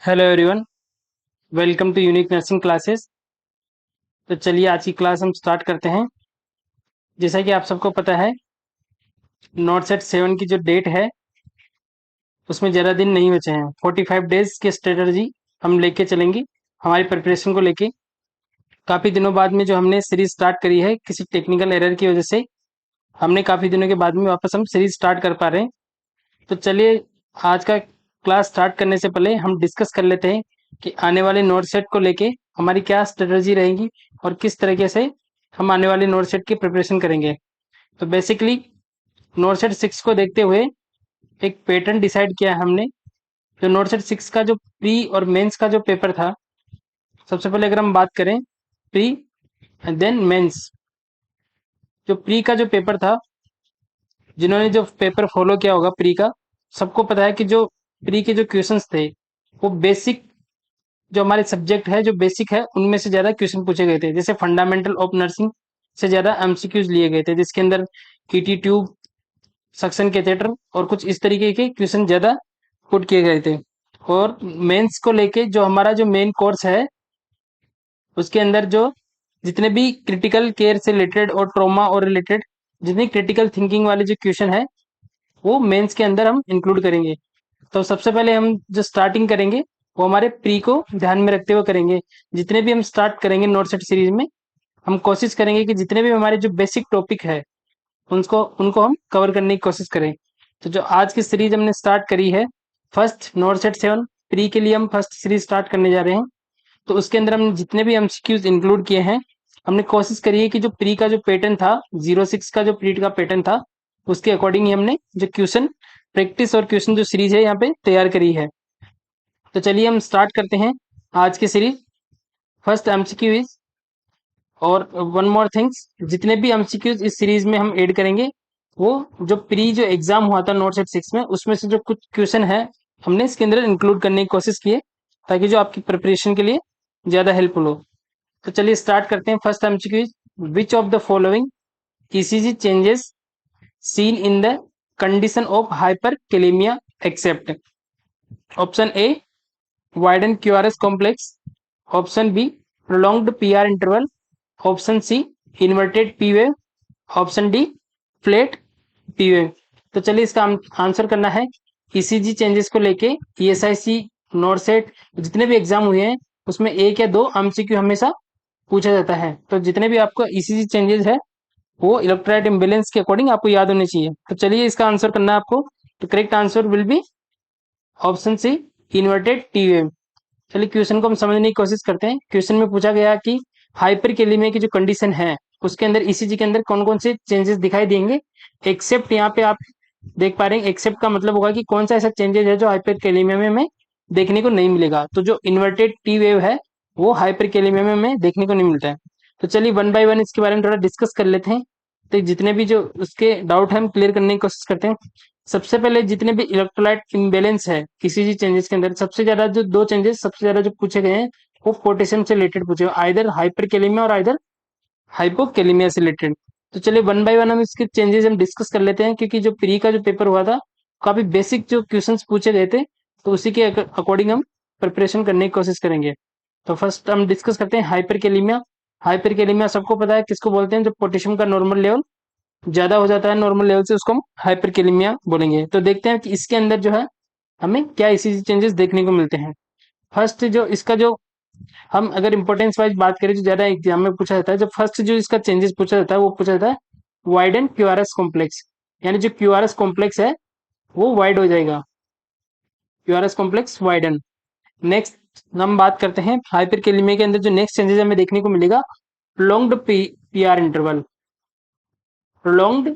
Hello everyone, welcome to unique nursing classes. तो चलिए आज की क्लास हम स्टार्ट करते हैं। जैसा कि आप सबको पता है, नॉट सेट 7 की जो डेट है उसमें ज़्यादा दिन नहीं बचे हैं। 45 डेज की स्ट्रेटजी हम लेके चलेंगे हमारी प्रिपरेशन को लेके। काफ़ी दिनों बाद में जो हमने सीरीज स्टार्ट करी है, किसी टेक्निकल एरर की वजह से हमने काफ़ी दिनों के बाद में वापस हम सीरीज स्टार्ट कर पा रहे हैं। तो चलिए आज का क्लास स्टार्ट करने से पहले हम डिस्कस कर लेते हैं कि आने वाले नोट सेट को लेके हमारी क्या स्ट्रेटजी रहेगी और किस तरीके से हम आने वाले नोट सेट की प्रिपरेशन करेंगे। तो बेसिकली नोट सेट 6 को देखते हुए एक पैटर्न डिसाइड किया है हमने। जो नोट सेट 6 का जो प्री और मेंस का जो पेपर था, सबसे पहले अगर हम बात करें प्री एंड देन मेंस। जो प्री का जो पेपर था, जिन्होंने जो पेपर फॉलो किया होगा प्री का, सबको पता है कि जो प्री के जो क्वेश्चंस थे वो बेसिक, जो हमारे सब्जेक्ट है जो बेसिक है उनमें से ज़्यादा क्वेश्चन पूछे गए थे। जैसे फंडामेंटल ऑफ नर्सिंग से ज़्यादा एमसीक्यूज लिए गए थे, जिसके अंदर कीटी ट्यूब, सक्शन कैथेटर और कुछ इस तरीके के क्वेश्चन ज़्यादा पुट किए गए थे। और मेंस को लेके जो हमारा जो मेन कोर्स है, उसके अंदर जो जितने भी क्रिटिकल केयर से रिलेटेड और ट्रॉमा और रिलेटेड जितनी क्रिटिकल थिंकिंग वाले जो क्वेश्चन है, वो मेंस के अंदर हम इंक्लूड करेंगे। तो सबसे पहले हम जो स्टार्टिंग करेंगे वो हमारे प्री को ध्यान में रखते हुए करेंगे। जितने भी हम स्टार्ट करेंगे नोट सेट सीरीज में, हम कोशिश करेंगे कि जितने भी हमारे जो बेसिक टॉपिक है उनको उनको हम कवर करने की कोशिश करें। तो जो आज की सीरीज हमने स्टार्ट करी है, फर्स्ट नोट सेट 7 प्री के लिए हम फर्स्ट सीरीज स्टार्ट करने जा रहे हैं। तो उसके अंदर हमने जितने भी एमसीक्यूज इंक्लूड किए हैं, हमने कोशिश करी है कि जो प्री का जो पैटर्न था, 06 का जो प्री का पैटर्न था, उसके अकॉर्डिंग ही हमने जो क्वेश्चन प्रैक्टिस और क्वेश्चन जो सीरीज है यहाँ पे तैयार करी है। तो चलिए हम स्टार्ट करते हैं आज की सीरीज। फर्स्ट एमसीक्यू इज, और वन मोर थिंग्स, जितने भी एमसीक्यूज इस सीरीज में हम ऐड करेंगे वो जो प्री जो एग्जाम हुआ था नोट सेट 6 में, उसमें से जो कुछ क्वेश्चन है हमने इसके अंदर इंक्लूड करने की कोशिश की है, ताकि जो आपकी प्रिपरेशन के लिए ज़्यादा हेल्पफुल हो। तो चलिए स्टार्ट करते हैं। First MCQ is, which of the following ECG changes seen in the condition of hyperkalemia except? Option A, widen QRS complex. Option B, prolonged PR interval. Option C, inverted P wave. Option D, flat P wave। तो चलिए इसका answer करना है। ECG changes को लेके ESIC, NORCET, जितने भी exam हुए हैं उसमें एक या दो एमसीक्यू हमेशा पूछा जाता है। तो जितने भी आपको ईसीजी चेंजेस है वो इलेक्ट्रोलाइट इम्बैलेंस के अकॉर्डिंग आपको याद होने चाहिए। तो चलिए इसका आंसर करना है आपको। तो correct answer will be option C, inverted T wave. चलिए क्वेश्चन को हम समझने की कोशिश करते हैं। क्वेश्चन में पूछा गया कि हाइपरकेलेमिया की जो कंडीशन है उसके अंदर ईसीजी के अंदर कौन कौन से चेंजेस दिखाई देंगे, एक्सेप्ट। यहाँ पे आप देख पा रहे हैं एक्सेप्ट का मतलब होगा कि कौन सा ऐसा चेंजेस है जो हाइपरकेलेमिया में हमें देखने को नहीं मिलेगा। तो जो इन्वर्टेड टी वेव है वो हाइपरकेलेमिया में हमें देखने को नहीं मिलता है। तो चलिए वन बाय वन इसके बारे में थोड़ा डिस्कस कर लेते हैं। तो जितने भी जो उसके डाउट है हम क्लियर करने की कोशिश करते हैं। सबसे पहले जितने भी इलेक्ट्रोलाइट इम्बैलेंस है किसी भी चेंजेस के अंदर, सबसे ज्यादा जो दो चेंजेस सबसे ज्यादा जो पूछे गए हैं वो पोटेशियम से रिलेटेड पूछे गए, आइदर हाइपरकेलेमिया और आइदर हाइपोकेलेमिया से रिलेटेड। तो चलिए वन बाय वन हम इसके चेंजेस हम डिस्कस कर लेते हैं, क्योंकि जो प्री का जो पेपर हुआ था काफी बेसिक जो क्वेश्चंस पूछे गए थे, तो उसी के अकॉर्डिंग हम प्रिपरेशन करने की कोशिश करेंगे। तो फर्स्ट हम डिस्कस करते हैं हाइपरकेलेमिया। हाइपरकेलेमिया सबको पता है किसको बोलते हैं, जब पोटेशियम का नॉर्मल लेवल ज्यादा हो जाता है नॉर्मल लेवल से, उसको हम हाइपरकेलेमिया बोलेंगे। तो देखते हैं कि इसके अंदर जो है हमें क्या इसी चेंजेस देखने को मिलते हैं। फर्स्ट जो इसका जो हम अगर इंपॉर्टेंस वाइज बात करें जो ज्यादा एग्जाम में पूछा जाता है, जब फर्स्ट जो इसका चेंजेस पूछा जाता है वो पूछा जाता है वाइडन क्यूआरएस कॉम्प्लेक्स। यानी जो क्यूआरएस कॉम्प्लेक्स है वो वाइड हो जाएगा, क्यूआरएस कॉम्प्लेक्स वाइडन। नेक्स्ट हम बात करते हैं हाइपरकेलेमिया के अंदर जो नेक्स्ट चेंजेस हमें देखने को मिलेगा, prolonged PR interval. Prolonged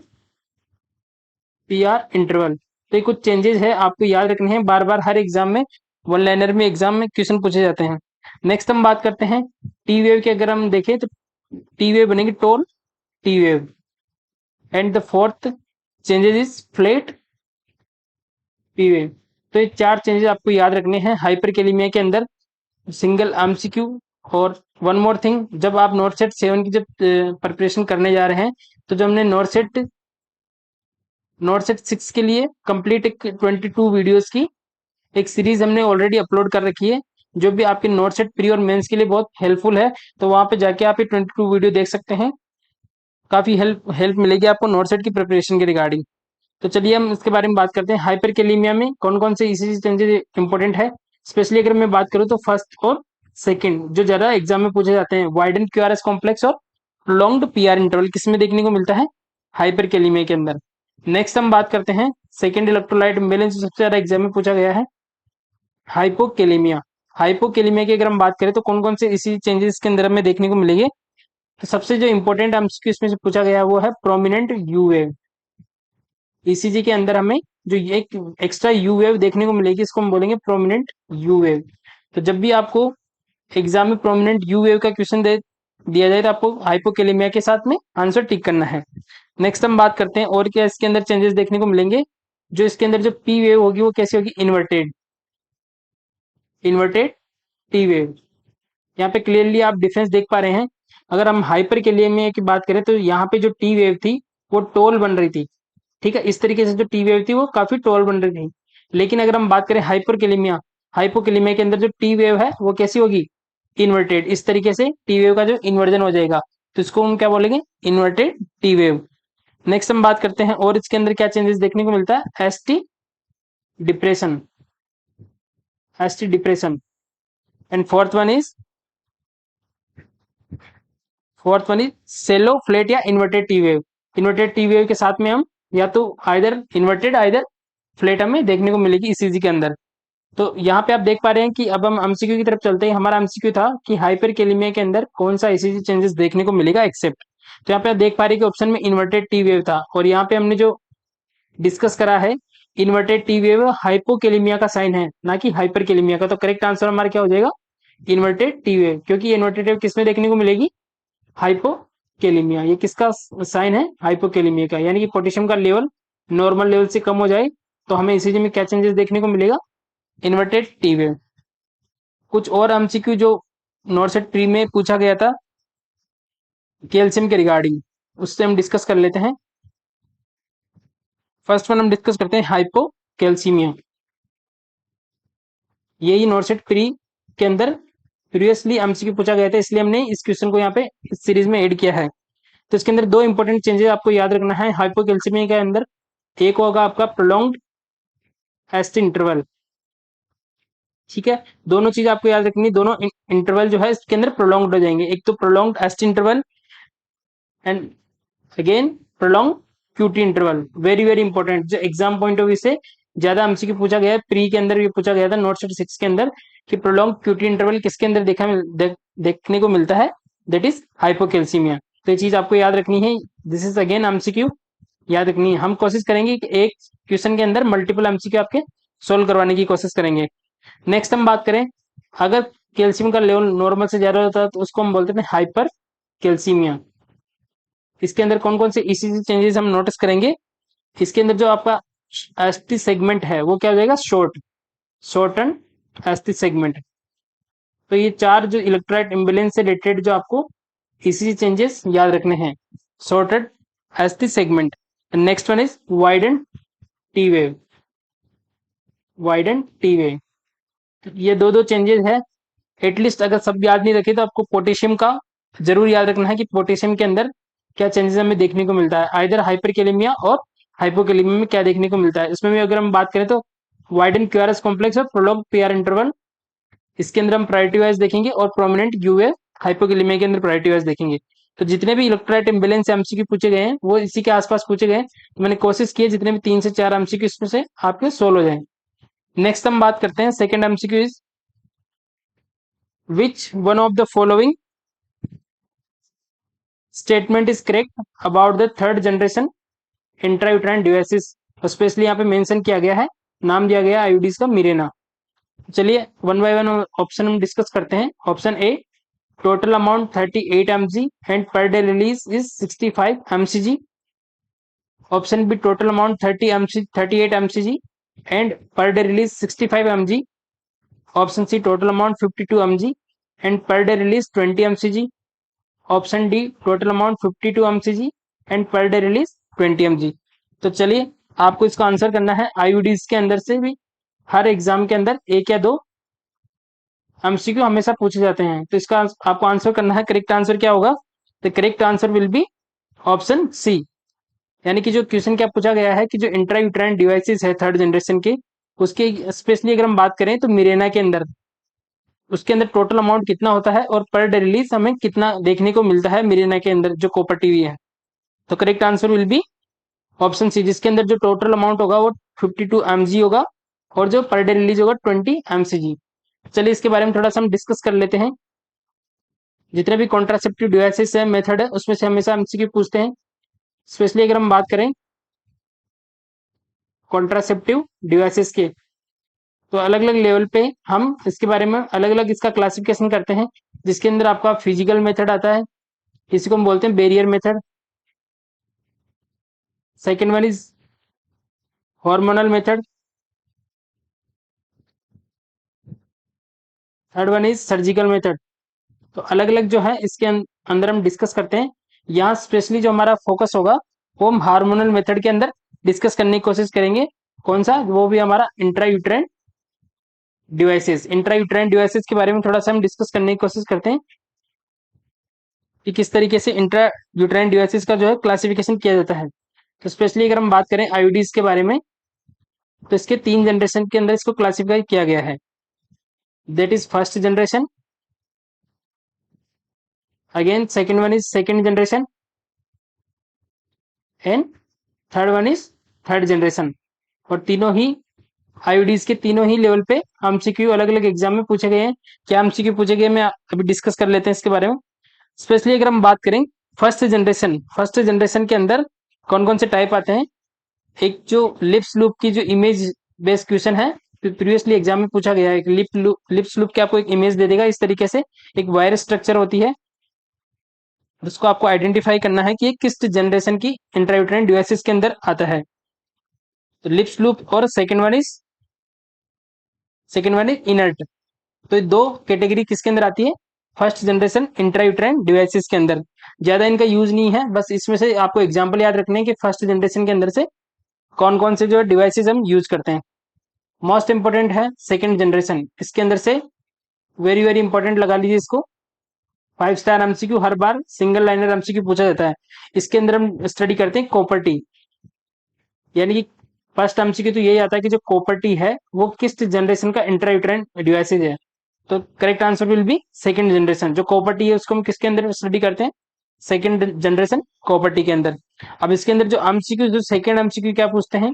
PR interval. तो ये कुछ चेंजेस है, आपको याद रखने हैं, बार बार हर एग्जाम में, वन लाइनर में एग्जाम में क्वेश्चन पूछे जाते हैं। नेक्स्ट हम बात करते हैं टी वेव की। अगर हम देखें तो टी वेव बनेगी toll T wave. And the fourth changes is flat P wave. तो ये चार चेंजेस आपको याद रखने हैं हाइपरकेलेमिया के अंदर, सिंगल एमसीक्यू। और वन मोर थिंग, जब आप नोट सेट 7 की जब प्रिपरेशन करने जा रहे हैं, तो जब हमने नोट सेट 6 के लिए कंप्लीट एक 22 वीडियोस की एक सीरीज हमने ऑलरेडी अपलोड कर रखी है, जो भी आपके नोट सेट प्री और मेंस के लिए बहुत हेल्पफुल है। तो वहां पे जाके आप ये 22 वीडियो देख सकते हैं। काफी हेल्प हेल्प मिलेगी आपको नोट सेट की प्रिपरेशन के रिगार्डिंग। तो चलिए हम इसके बारे में बात करते हैं। हाइपरकेलेमिया में कौन कौन से ईसीजी चेंजेस इंपॉर्टेंट है। स्पेशली अगर मैं बात करूँ तो फर्स्ट और सेकंड जो ज्यादा एग्जाम में पूछे जाते हैं, वाइडन क्यूआरएस कॉम्प्लेक्स और लॉन्ग्ड पीआर इंटरवल, किसमें देखने को मिलता है, हाइपरकेलेमिया के अंदर। नेक्स्ट हम बात करते हैं सेकंड इलेक्ट्रोलाइट इम्बैलेंस, सबसे ज्यादा एग्जाम में पूछा गया है, हाइपोकेलेमिया। हाइपोकेलेमिया की अगर हम बात करें तो कौन कौन से इसी चेंजेस के अंदर हमें देखने को मिलेंगे। तो सबसे जो इंपॉर्टेंट एमसीक्यू इसमें से पूछा गया है वो है प्रोमिनेंट यू वेव। ईसीजी के अंदर हमें जो ये एक एक्स्ट्रा यू वेव देखने को मिलेगी, इसको हम बोलेंगे प्रोमिनेंट यू वेव। तो जब भी आपको एग्जाम में प्रोमिनेंट यू वेव का क्वेश्चन दे दिया जाए तो आपको हाइपोकेलेमिया के साथ में आंसर टिक करना है। नेक्स्ट हम बात करते हैं और क्या इसके अंदर चेंजेस देखने को मिलेंगे। जो इसके अंदर जो पी वेव होगी वो कैसी होगी, इन्वर्टेड, इन्वर्टेड टी वेव। यहाँ पे क्लियरली आप डिफरेंस देख पा रहे हैं। अगर हम हाइपर केलेमिया की बात करें तो यहाँ पे जो टी वेव थी वो टोल बन रही थी, ठीक है। इस तरीके से जो टी वेव थी वो काफी टोल बन रही थी। लेकिन अगर हम बात करें हाइपरकेलेमिया, हाइपोकेलेमिया के अंदर जो टी वेव है वो कैसी होगी, इन्वर्टेड। इस तरीके से टी वेव का जो इन्वर्जन हो जाएगा, तो इसको हम क्या बोलेंगे, इन्वर्टेड टी वेव। नेक्स्ट हम बात करते हैं और इसके अंदर क्या चेंजेस देखने को मिलता है, ST depression, ST depression. And fourth one is shallow flat या inverted T wave. Inverted T wave के साथ में हम या तो आइदर इन्वर्टेड आइदर फ्लैट हमें देखने को मिलेगी ईसीजी के अंदर। तो यहाँ पे आप देख पा रहे हैं कि अब हम एमसीक्यू की तरफ चलते हैं। हमारा एमसीक्यू था कि हाइपरकेलेमिया के अंदर कौन सा ईसीजी चेंजेस देखने को मिलेगा एक्सेप्ट। तो यहाँ पे आप देख पा रहे हैं कि ऑप्शन में इन्वर्टेड टी वेव था, और यहाँ पे हमने जो डिस्कस करा है, इन्वर्टेड टी वेव हाइपोकेलेमिया का साइन है, ना कि हाइपरकेलेमिया का। तो करेक्ट आंसर हमारा क्या हो जाएगा, इन्वर्टेड टी वेव, क्योंकि इन्वर्टेड वेव किसमें देखने को मिलेगी, हाइपोकेलेमिया। ये किसका साइन है, हाइपोकेलेमिया का। यानी कि पोटेशियम का लेवल नॉर्मल लेवल से कम हो जाए तो हमें ईसीजी में क्या चेंजेस देखने को मिलेगा, इन्वर्टेड टी वेव। कुछ और एमसीक्यू जो नॉर्सेट प्री में पूछा गया था कैल्शियम के रिगार्डिंग, उससे हम डिस्कस कर लेते हैं। फर्स्ट वन हम डिस्कस करते हैं हाइपोकैल्सीमिया। यही नॉर्सेट प्री के अंदर प्रीवियसली एमसीक्यू पूछा गया था, इसलिए हमने इस क्वेश्चन को यहाँ पे इस सीरीज में ऐड किया है। तो इसके अंदर दो इंपॉर्टेंट चेंजेस आपको याद रखना है हाइपोकैल्सीमिया के अंदर। एक होगा आपका प्रोलॉन्ग्ड एस्ट इंटरवल, ठीक है। दोनों चीज आपको याद रखनी है, दोनों इंटरवल जो है इसके अंदर प्रोलॉन्ग्ड हो जाएंगे। एक तो prolonged ST interval and again prolonged QT interval. Very very important, जो एग्जाम पॉइंट ऑफ व्यू से ज्यादा एमसीक्यू पूछा गया है, प्री के अंदर भी पूछा गया था नोट 6 के अंदर, कि प्रोलॉन्ग क्यूटी इंटरवल किसके अंदर देखने को मिलता है, दैट इज हाइपोकैल्सीमिया। तो ये चीज आपको याद रखनी है। दिस इज अगेन एमसीक्यू, याद रखनी है। हम कोशिश करेंगे कि एक क्वेश्चन के अंदर मल्टीपल एमसीक्यू आपके सोल्व करवाने की कोशिश करेंगे। नेक्स्ट हम बात करें, अगर कैल्शियम का लेवल नॉर्मल से ज्यादा होता है तो उसको हम बोलते हैं हाइपर कैल्सीमिया। इसके अंदर कौन कौन से ईसीजी चेंजेस हम नोटिस करेंगे, इसके अंदर जो आपका एसटी सेगमेंट है वो क्या हो जाएगा, शॉर्टन एसटी सेगमेंट। तो ये चार जो इलेक्ट्रोलाइट इम्बैलेंस से रिलेटेड जो आपको ईसीजी चेंजेस याद रखने हैं, shorted ST segment. Next one is widen T wave, widen T wave. ये दो दो चेंजेस है। एटलीस्ट अगर सब याद नहीं रखे तो आपको पोटेशियम का जरूर याद रखना है कि पोटेशियम के अंदर क्या चेंजेस हमें देखने को मिलता है, आइदर हाइपरकेलेमिया और हाइपोकेलेमिया में क्या देखने को मिलता है। इसमें भी अगर हम बात करें तो वाइडन क्यूआरएस कॉम्प्लेक्स और प्रोलॉन्ग पीआर इंटरवल, इसके अंदर हम प्रायोरिटी वाइज देखेंगे, और प्रोमिनेंट यूए हाइपोकेलेमिया के अंदर प्रायोरिटी वाइज देखेंगे। तो जितने भी इलेक्ट्रोलाइट इम्बैलेंस एमसीक्यू पूछे गए हैं वो इसी के आसपास पूछे गए हैं। तो मैंने कोशिश की है जितने भी 3 से 4 एमसीक्यू इसमें से आपके सोल्व हो जाए। नेक्स्ट हम बात करते हैं second MCQ is, which one of the following statement is correct about the third generation intrauterine devices. Specially यहाँ पे मेंशन किया गया है, नाम दिया गया आईयूडीज का मिरेना। चलिए वन बाय वन ऑप्शन हम डिस्कस करते हैं। Option A, total amount 38 mg and per day release is 65 mcg। Option B, total amount 38 mcg and per day release 65 mg। Option C, total amount 52 mg and per day release 20 mcg। Option D, total amount 52 mcg and per day release 20 mg। तो चलिए आपको इसका answer करना है IUDs के अंदर से भी हर एग्जाम के अंदर एक या दो एमसीक्यू हमेशा पूछे जाते हैं। तो इसका आपको आंसर करना है, करेक्ट आंसर क्या होगा? The correct answer will be option C. यानी कि जो क्वेश्चन क्या पूछा गया है कि जो इंट्रा यूट्राइन डिवाइसेस है थर्ड जनरेशन के, उसके स्पेशली अगर हम बात करें तो मिरेना के अंदर, उसके अंदर टोटल अमाउंट कितना होता है और पर डे रिलीज हमें कितना देखने को मिलता है मिरेना के अंदर जो कॉपर टीवी है। तो correct answer will be option C, जिसके अंदर जो टोटल अमाउंट होगा वो 52 mg होगा और जो पर डे रिलीज होगा 20 mcg। चलिए इसके बारे में थोड़ा सा हम डिस्कस कर लेते हैं। जितने भी कॉन्ट्रासेप्टिव डिवाइसेस है मेथड है उसमें से हमेशा एमसीक्यू पूछते हैं। स्पेशली अगर हम बात करें कॉन्ट्रासेप्टिव डिवाइसेस के, तो अलग अलग लेवल पे हम इसके बारे में अलग अलग इसका क्लासिफिकेशन करते हैं। जिसके अंदर आपका फिजिकल मेथड आता है, इसी को हम बोलते हैं barrier method. Second one is hormonal method. Third one is surgical method. तो अलग अलग जो है इसके अंदर हम डिस्कस करते हैं। यहाँ स्पेशली जो हमारा फोकस होगा वो हम हार्मोनल मेथड के अंदर डिस्कस करने की कोशिश करेंगे। कौन सा? वो भी हमारा intra uterine devices. Intra uterine devices के बारे में थोड़ा सा हम डिस्कस करने की कोशिश करते हैं कि किस तरीके से इंट्रा यूट्राइन डिवाइसेस का जो है क्लासिफिकेशन किया जाता है। तो स्पेशली अगर हम बात करें आईयूडीज के बारे में, तो इसके 3 जनरेशन के अंदर इसको क्लासिफाई किया गया है। That is first generation, again second one is second generation and third one is third generation. और तीनों ही आईयूडीज के तीनों ही लेवल पे एमसीक्यू अलग अलग एग्जाम में पूछे गए हैं। क्या एमसीक्यू पूछे गए मैं अभी डिस्कस कर लेते हैं इसके बारे में। स्पेशली अगर हम बात करें फर्स्ट जनरेशन के अंदर कौन कौन से टाइप आते हैं। एक जो लिप्स लूप की जो इमेज बेस्ड क्वेश्चन है, प्रीवियसली एग्जाम में पूछा गया है। लिप्स लूप के आपको एक इमेज दे देगा इस तरीके से, एक वायर स्ट्रक्चर होती है, उसको आपको आइडेंटिफाई करना है कि ये किस जनरेशन की इंट्रायूटेराइन डिवाइसेस के अंदर आता है। तो लिप्स लूप और सेकेंड वन इज इनर्ट। तो ये दो कैटेगरी किसके अंदर आती है? फर्स्ट जनरेशन इंट्रायूटेराइन डिवाइसेस के अंदर। ज्यादा इनका यूज नहीं है, बस इसमें से आपको एग्जांपल याद रखने हैं कि फर्स्ट जनरेशन के अंदर से कौन कौन से जो डिवाइसेस हम यूज करते हैं। मोस्ट इंपोर्टेंट है सेकेंड जनरेशन, इसके अंदर से वेरी वेरी इंपॉर्टेंट लगा लीजिए इसको। 5 स्टार एमसीक्यू हर बार सिंगल लाइनर एमसीक्यू पूछा जाता है। इसके अंदर हम स्टडी करते हैं कॉपर्टी, यानी कि फर्स्ट एमसीक्यू तो यही आता है कि जो कॉपर्टी है वो किस जनरेशन का इंट्रायूटेराइन डिवाइसेज है। तो correct answer will B second generation. जो कॉपर्टी है उसको हम किसके अंदर स्टडी करते हैं? सेकंड जनरेशन कॉपर्टी के अंदर। अब इसके अंदर जो एमसीक्यू, जो सेकंड एमसीक्यू क्या पूछते हैं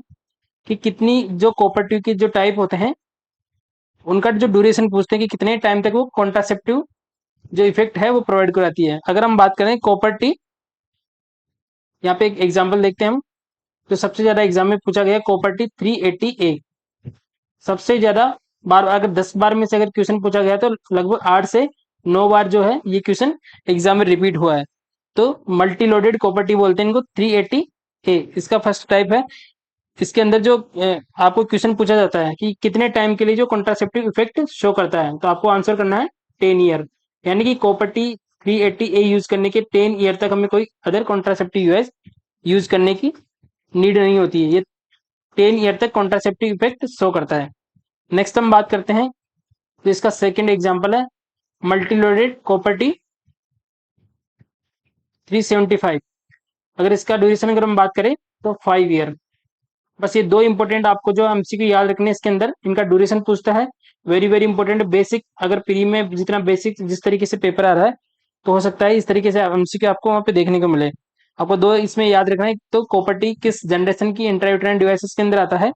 कि कितनी जो कॉपर्टी के जो टाइप होते हैं उनका जो ड्यूरेशन पूछते हैं कि कितने टाइम तक वो कॉन्ट्रासेप्टिव जो इफेक्ट है वो प्रोवाइड कराती है। अगर हम बात करें कॉपर्टी, यहाँ पे एक एग्जांपल देखते हैं हम। तो सबसे ज्यादा एग्जाम में पूछा गया कॉपर्टी 380A। सबसे ज्यादा बार, अगर 10 बार में से अगर क्वेश्चन पूछा गया तो लगभग 8 से 9 बार जो है ये क्वेश्चन एग्जाम में रिपीट हुआ है। तो मल्टी लोडेड कॉपर्टी बोलते हैं इनको, 380A इसका फर्स्ट टाइप है। इसके अंदर जो आपको क्वेश्चन पूछा जाता है कि कितने टाइम के लिए जो कॉन्ट्रासेप्टिव इफेक्ट शो करता है, तो आपको आंसर करना है 10 ईयर। यानी कि कॉपर्टी 380A यूज करने के 10 ईयर तक हमें कोई अदर कॉन्ट्रासेप्टिव यूएस यूज करने की नीड नहीं होती है। ये 10 ईयर तक कॉन्ट्रासेप्टिव इफेक्ट शो करता है। नेक्स्ट हम बात करते हैं, तो इसका सेकेंड एग्जाम्पल है मल्टीलोडेड कॉपर्टी 375। अगर इसका ड्यूरेशन अगर हम बात करें तो 5 ईयर। बस ये दो इंपॉर्टेंट आपको जो एमसीक्यू याद रखने हैं, इसके अंदर इनका ड्यूरेशन पूछता है। वेरी वेरी इंपॉर्टेंट बेसिक, अगर प्री में जितना बेसिक जिस तरीके से पेपर आ रहा है तो हो सकता है इस तरीके से एमसीक्यू आपको वहाँ पे देखने को मिले। आपको दो इसमें याद रखना है, तो कॉपर्टी किस जनरेशन की इंट्रायूटेराइन डिवाइसेस के अंदर आता है।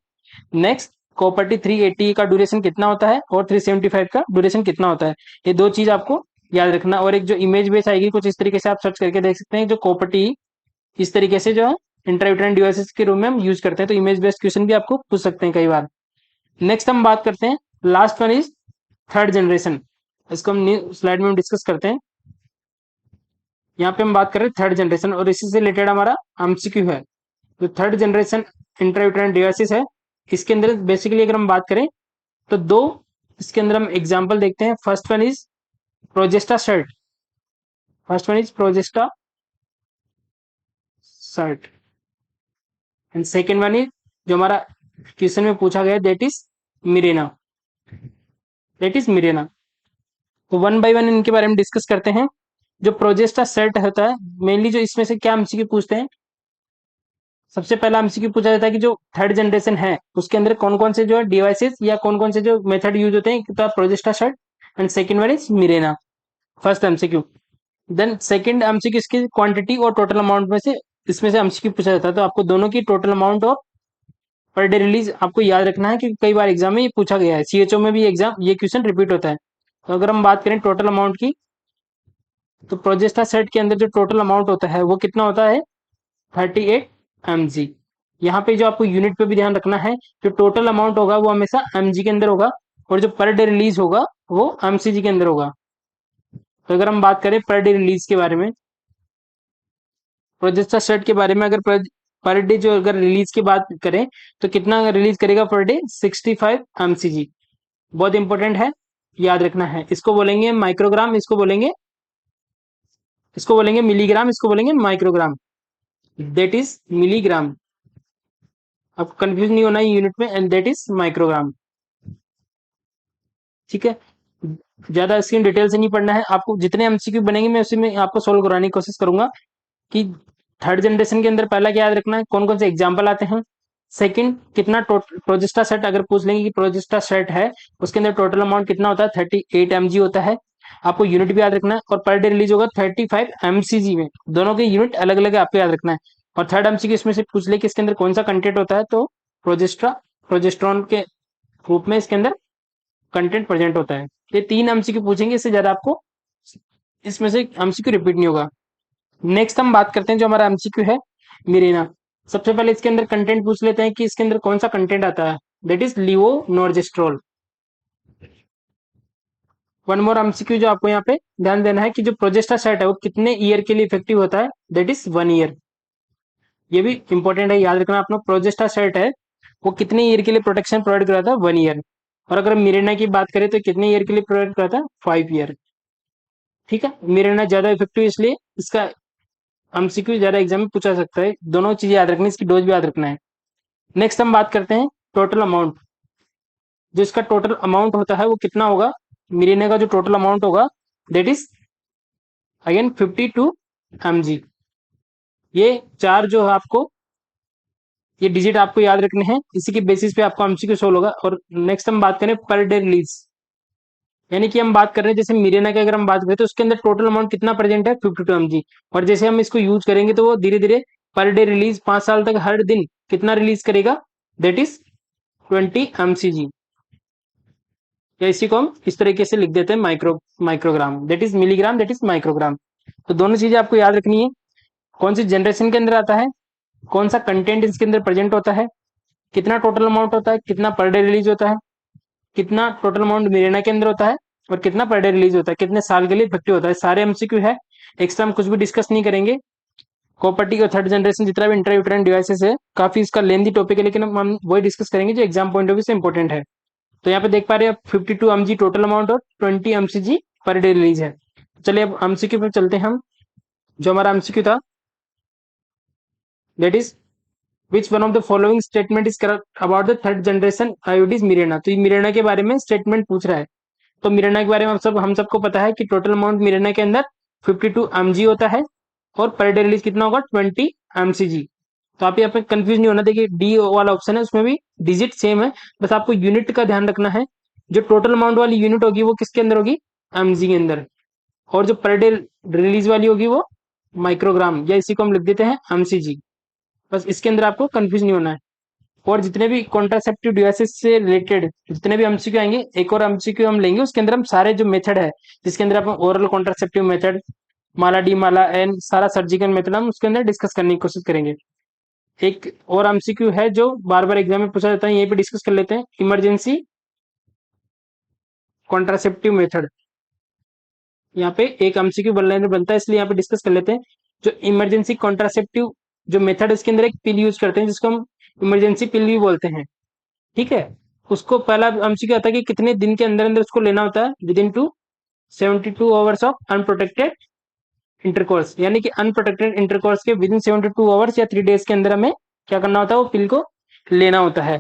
नेक्स्ट कॉपर्टी 380 का ड्यूरेशन कितना होता है और 375 का ड्यूरेशन कितना होता है। ये दो चीज आपको याद रखना। और एक जो इमेज बेस आएगी कुछ इस तरीके से आप सर्च करके देख सकते हैं, जो कॉपर्टी इस तरीके से जो है इंट्रायूटेराइन डिवाइसेस के रूम में हम यूज करते हैं। तो इमेज बेस्ड क्वेश्चन भी आपको पूछ सकते हैं कई बार। नेक्स्ट हम बात करते हैं, last one is third generation. इसको हम स्लाइड में डिस्कस करते हैं। यहाँ पे हम बात कर रहे हैं थर्ड जनरेशन और इसी से रिलेटेड हमारा एमसीक्यू है। तो थर्ड जनरेशन इंट्रायूटेराइन डिवाइसेस है, इसके अंदर बेसिकली अगर हम बात करें तो दो इसके अंदर हम एग्जांपल देखते हैं। First one is Progestasert, first one is Progestasert and second one is जो हमारा क्वेश्चन में पूछा गया that is Mirena, that is Mirena. तो वन बाय वन इनके बारे में डिस्कस करते हैं। जो प्रोजेस्टा सेट होता है, मेनली जो इसमें से क्या एमसीक्यू पूछते हैं, सबसे पहला एमसीक्यू पूछा जाता है कि जो थर्ड जनरेशन है उसके अंदर कौन कौन से जो है डिवाइसेस या कौन कौन से जो मेथड यूज होते हैं, Progestasert. And second one is Mirena, first MCQ. Then second MCQ इसकी क्वांटिटी और टोटल अमाउंट में से, इसमें से एमसीक्यू पूछा जाता है। तो आपको दोनों की टोटल अमाउंट ऑफ पर डे रिलीज आपको याद रखना है, क्योंकि कई बार एग्जाम में ये पूछा गया है, सीएचओ में भी एग्जाम ये क्वेश्चन रिपीट होता है। तो अगर हम बात करें टोटल अमाउंट की, तो प्रोजेस्टा सेट के अंदर जो टोटल अमाउंट होता है वो कितना होता है, 38 mg। यहाँ पे जो आपको यूनिट पे भी ध्यान रखना है, जो टोटल अमाउंट होगा वो हमेशा mg के अंदर होगा, और जो पर डे रिलीज होगा वो mcg के अंदर होगा। तो अगर हम बात करें पर डे रिलीज के बारे में, प्रोजेस्टा सेट के बारे में, अगर पर डे जो अगर रिलीज की बात करें तो कितना रिलीज करेगा पर डे, 65 mcg। बहुत इंपॉर्टेंट है, याद रखना है। इसको बोलेंगे माइक्रोग्राम, इसको बोलेंगे मिलीग्राम, इसको बोलेंगे माइक्रोग्राम, दैट इज मिलीग्राम। आपको कंफ्यूज नहीं होना है यूनिट में, एंड दैट इज माइक्रोग्राम। ठीक है, ज्यादा इसकी डिटेल से नहीं पढ़ना है आपको। जितने एमसीक्यू बनेंगे मैं उसी में आपको सोल्व कराने की कोशिश करूंगा। कि थर्ड जनरेशन के अंदर पहला क्या याद रखना है, कौन कौन से एग्जाम्पल आते हैं। सेकंड, कितना प्रोजेस्टा सेट अगर पूछ लेंगे कि प्रोजेस्टा सेट है उसके अंदर टोटल अमाउंट कितना होता है, 38 mg होता है। आपको यूनिट भी याद रखना है, और पर डे रिलीज होगा 35 mcg में। दोनों के यूनिट अलग अलग आपको याद रखना है। और थर्ड एमसीक्यू इसमें से पूछ ले कि इसके अंदर कौन सा कंटेंट होता है, तो प्रोजेस्ट्रॉन के रूप में इसके अंदर कंटेंट प्रेजेंट होता है। ये तीन एमसीक्यू पूछेंगे, इससे ज्यादा आपको इसमें से एमसीक्यू रिपीट नहीं होगा। नेक्स्ट हम बात करते हैं जो हमारा एमसीक्यू है, मिरेना। सबसे पहले इसके अंदर कंटेंट पूछ लेते हैं कि इसके अंदर कौन सा कंटेंट आता है, that is levonorgestrel. One more MCQ जो आपको यहाँ पे ध्यान देना है कि जो प्रोजेस्टा सेट है वो कितने ईयर के लिए इफेक्टिव होता है, दैट इज 1 ईयर। ये भी इंपॉर्टेंट है, याद रखना अपना। प्रोजेस्टा सेट है वो कितने ईयर के लिए प्रोटेक्शन प्रोवाइड कराता है, 1 ईयर। और अगर मिरेना की बात करें तो कितने ईयर के लिए प्रोवाइड कराता है, 5 ईयर। ठीक है, मिरेना ज्यादा इफेक्टिव इसलिए इसका एमसीक्यू ज्यादा एग्जाम में पूछा सकता है। दोनों चीजें याद रखनी, इसकी डोज भी याद रखना है। नेक्स्ट हम बात करते हैं टोटल अमाउंट। जो इसका टोटल अमाउंट होता है वो कितना होगा, मिरेना का जो टोटल अमाउंट होगा दैट इज अगेन 52 mg। ये चार जो है आपको, ये डिजिट आपको याद रखने हैं, इसी के बेसिस पे आपको एमसीक्यू सोल्व होगा। और नेक्स्ट हम बात करें पर डे रिलीज, यानी कि हम बात कर रहे हैं जैसे मिरेना की अगर हम बात करें तो उसके अंदर टोटल अमाउंट कितना प्रेजेंट है, 52 mg। और जैसे हम इसको यूज करेंगे तो वो धीरे धीरे पर डे रिलीज 5 साल तक हर दिन कितना रिलीज करेगा, दैट इज 20 mcg। या इसी को हम इस तरीके से लिख देते हैं microgram, that is milligram, that is microgram. तो दोनों चीजें आपको याद रखनी है, कौन सी जनरेशन के अंदर आता है, कौन सा कंटेंट इसके अंदर प्रेजेंट होता है, कितना टोटल अमाउंट होता है, कितना पर डे रिलीज होता है, कितना टोटल अमाउंट मिरेना के अंदर होता है, और कितना पर डे रिलीज होता है, कितने साल के लिए इफेक्टिव होता है। सारे एमसीक्यू है, एक्स्ट्रा हम कुछ भी डिस्कस नहीं करेंगे। कॉपर्टी और थर्ड जनरेशन जितना भी इंटरयूटेराइन डिवाइसेस है, काफी इसका लेंदी टॉपिक है, लेकिन हम वही डिस्कस करेंगे जो एग्जाम पॉइंट ऑफ व्यू से इंपॉर्टेंट है। तो यहाँ पे देख पा रहे हैं 52 mg टोटल अमाउंट और 20 mcg पर डे रिलीज है। चलिए अब एमसीक्यू पे चलते हैं हम। जो हमारा एमसीक्यू था that is which one of the following statement is correct about the third generation आयोडीज Mirena. तो ये मिरेना के बारे में स्टेटमेंट पूछ रहा है। तो मिरेना के बारे में हम सबको पता है कि टोटल अमाउंट मिरेना के अंदर 52 mg होता है, और पर डे रिलीज कितना होगा, 20 mcg। तो आप यहाँ पे कंफ्यूज नहीं होना, देखिए डी वाला ऑप्शन है उसमें भी डिजिट सेम है, बस आपको यूनिट का ध्यान रखना है। जो टोटल अमाउंट वाली यूनिट होगी वो किसके अंदर होगी, mg के अंदर। और जो पर डे रिलीज वाली होगी वो माइक्रोग्राम, या इसी को हम लिख देते हैं mcg। बस इसके अंदर आपको कंफ्यूज नहीं होना है। और जितने भी कॉन्ट्रासेप्टिव डिवाइसेस से रिलेटेड जितने भी एमसीक्यू आएंगे, एक और एमसीक्यू हम लेंगे, उसके अंदर हम सारे जो मेथड है जिसके अंदर आप ओरल कॉन्ट्रासेप्टिव मेथड, माला डी माला एन, सारा सर्जिकल मेथड हम उसके अंदर डिस्कस करने की कोशिश करेंगे। एक और एमसीक्यू है जो बार बार एग्जाम में पूछा जाता है, यहीं पे डिस्कस कर लेते हैं, इमरजेंसी कॉन्ट्रासेप्टिव मेथड। यहाँ पे एक एमसीक्यू बनता है, इसलिए यहाँ पे डिस्कस कर लेते हैं। जो इमरजेंसी कॉन्ट्रासेप्टिव जो मेथड, इसके अंदर एक पिल यूज करते हैं जिसको हम इमरजेंसी पिल भी बोलते हैं। ठीक है, उसको पहला एमसीक्यू आता है कि कितने दिन के अंदर अंदर उसको लेना होता है, with in 72 hours of unprotected intercourse. यानी कि अनप्रोटेक्टेड इंटरकोर्स के विद इन 72 आवर्स या 3 डेज के अंदर हमें क्या करना होता है, वो पिल को लेना होता है।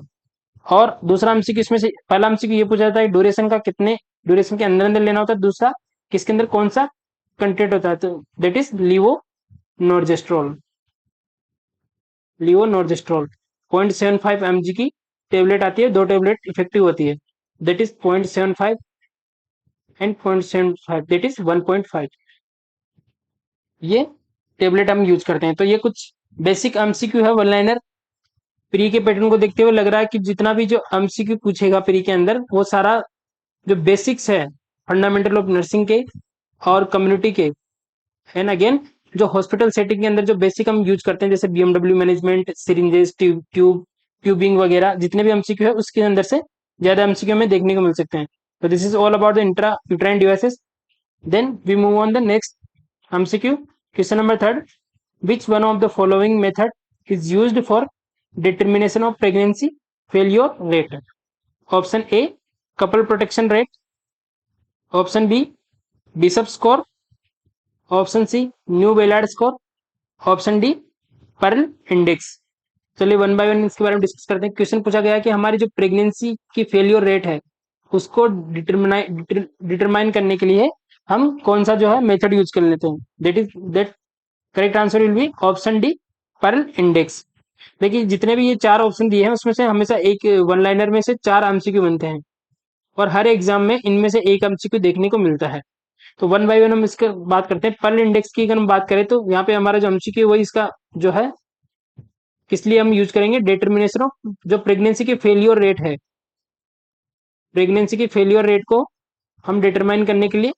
और दूसरा एमसीक्यू इसमें से पहला एमसीक्यू ये पूछा जाता है ड्यूरेशन का कितने ड्यूरेशन के अंदर अंदर लेना होता है, दूसरा किसके अंदर कौन सा कंटेंट होता है, तो दैट इज लीवो नॉर्जेस्ट्रोल। लीवो नॉर्जेस्ट्रोल 0.75 mg की टेबलेट आती है, 2 टेबलेट इफेक्टिव होती है, that is 0.75 and 0.75 that is 1.5। ये टेबलेट हम यूज करते हैं। तो ये कुछ बेसिक एमसीक्यू है वन लाइनर। प्री के पैटर्न को देखते हुए लग रहा है कि जितना भी जो एमसीक्यू पूछेगा प्री के अंदर वो सारा जो बेसिक्स है फंडामेंटल ऑफ नर्सिंग के और कम्युनिटी के, एंड अगेन जो हॉस्पिटल सेटिंग के अंदर जो बेसिक हम यूज करते हैं जैसे बीएमडब्ल्यू मैनेजमेंट, सिरिंजेस, ट्यूबिंग वगैरह, जितने भी एमसीक्यू है उसके अंदर से ज्यादा एमसीक्यू हमें देखने को मिल सकते हैं। तो this is all about the intrauterine devices. Then we move on the next MCQ. Question number third, which one of the following method is used for determination of pregnancy failure rate? Option A, couple protection rate. Option B, Bishop score. Option C, New Ballard score. Option D, Pearl index. चलिए one by one इसके बारे में discuss करते हैं। Question पूछा गया है कि हमारी जो प्रेगनेंसी की फेलियर रेट है उसको डिटरमाइन करने के लिए हम कौन सा जो है मेथड यूज कर लेते हैं, that correct answer will be option D, Pearl index. देखिए जितने भी ये चार ऑप्शन दिए हैं उसमें से हमेशा एक वन लाइनर में से चार एमसीक्यू बनते हैं और हर एग्जाम में इनमें से एक एमसीक्यू देखने को मिलता है। तो वन बाय वन हम इसके बात करते हैं। पर्ल इंडेक्स की अगर हम बात करें तो यहाँ पे हमारा जो एमसीक्यू वही इसका जो है किस लिए हम यूज करेंगे, डिटर्मिनेशन ऑफ जो प्रेगनेंसी की फेलियर रेट है, प्रेगनेंसी की फेलियर रेट को हम डिटरमाइन करने के लिए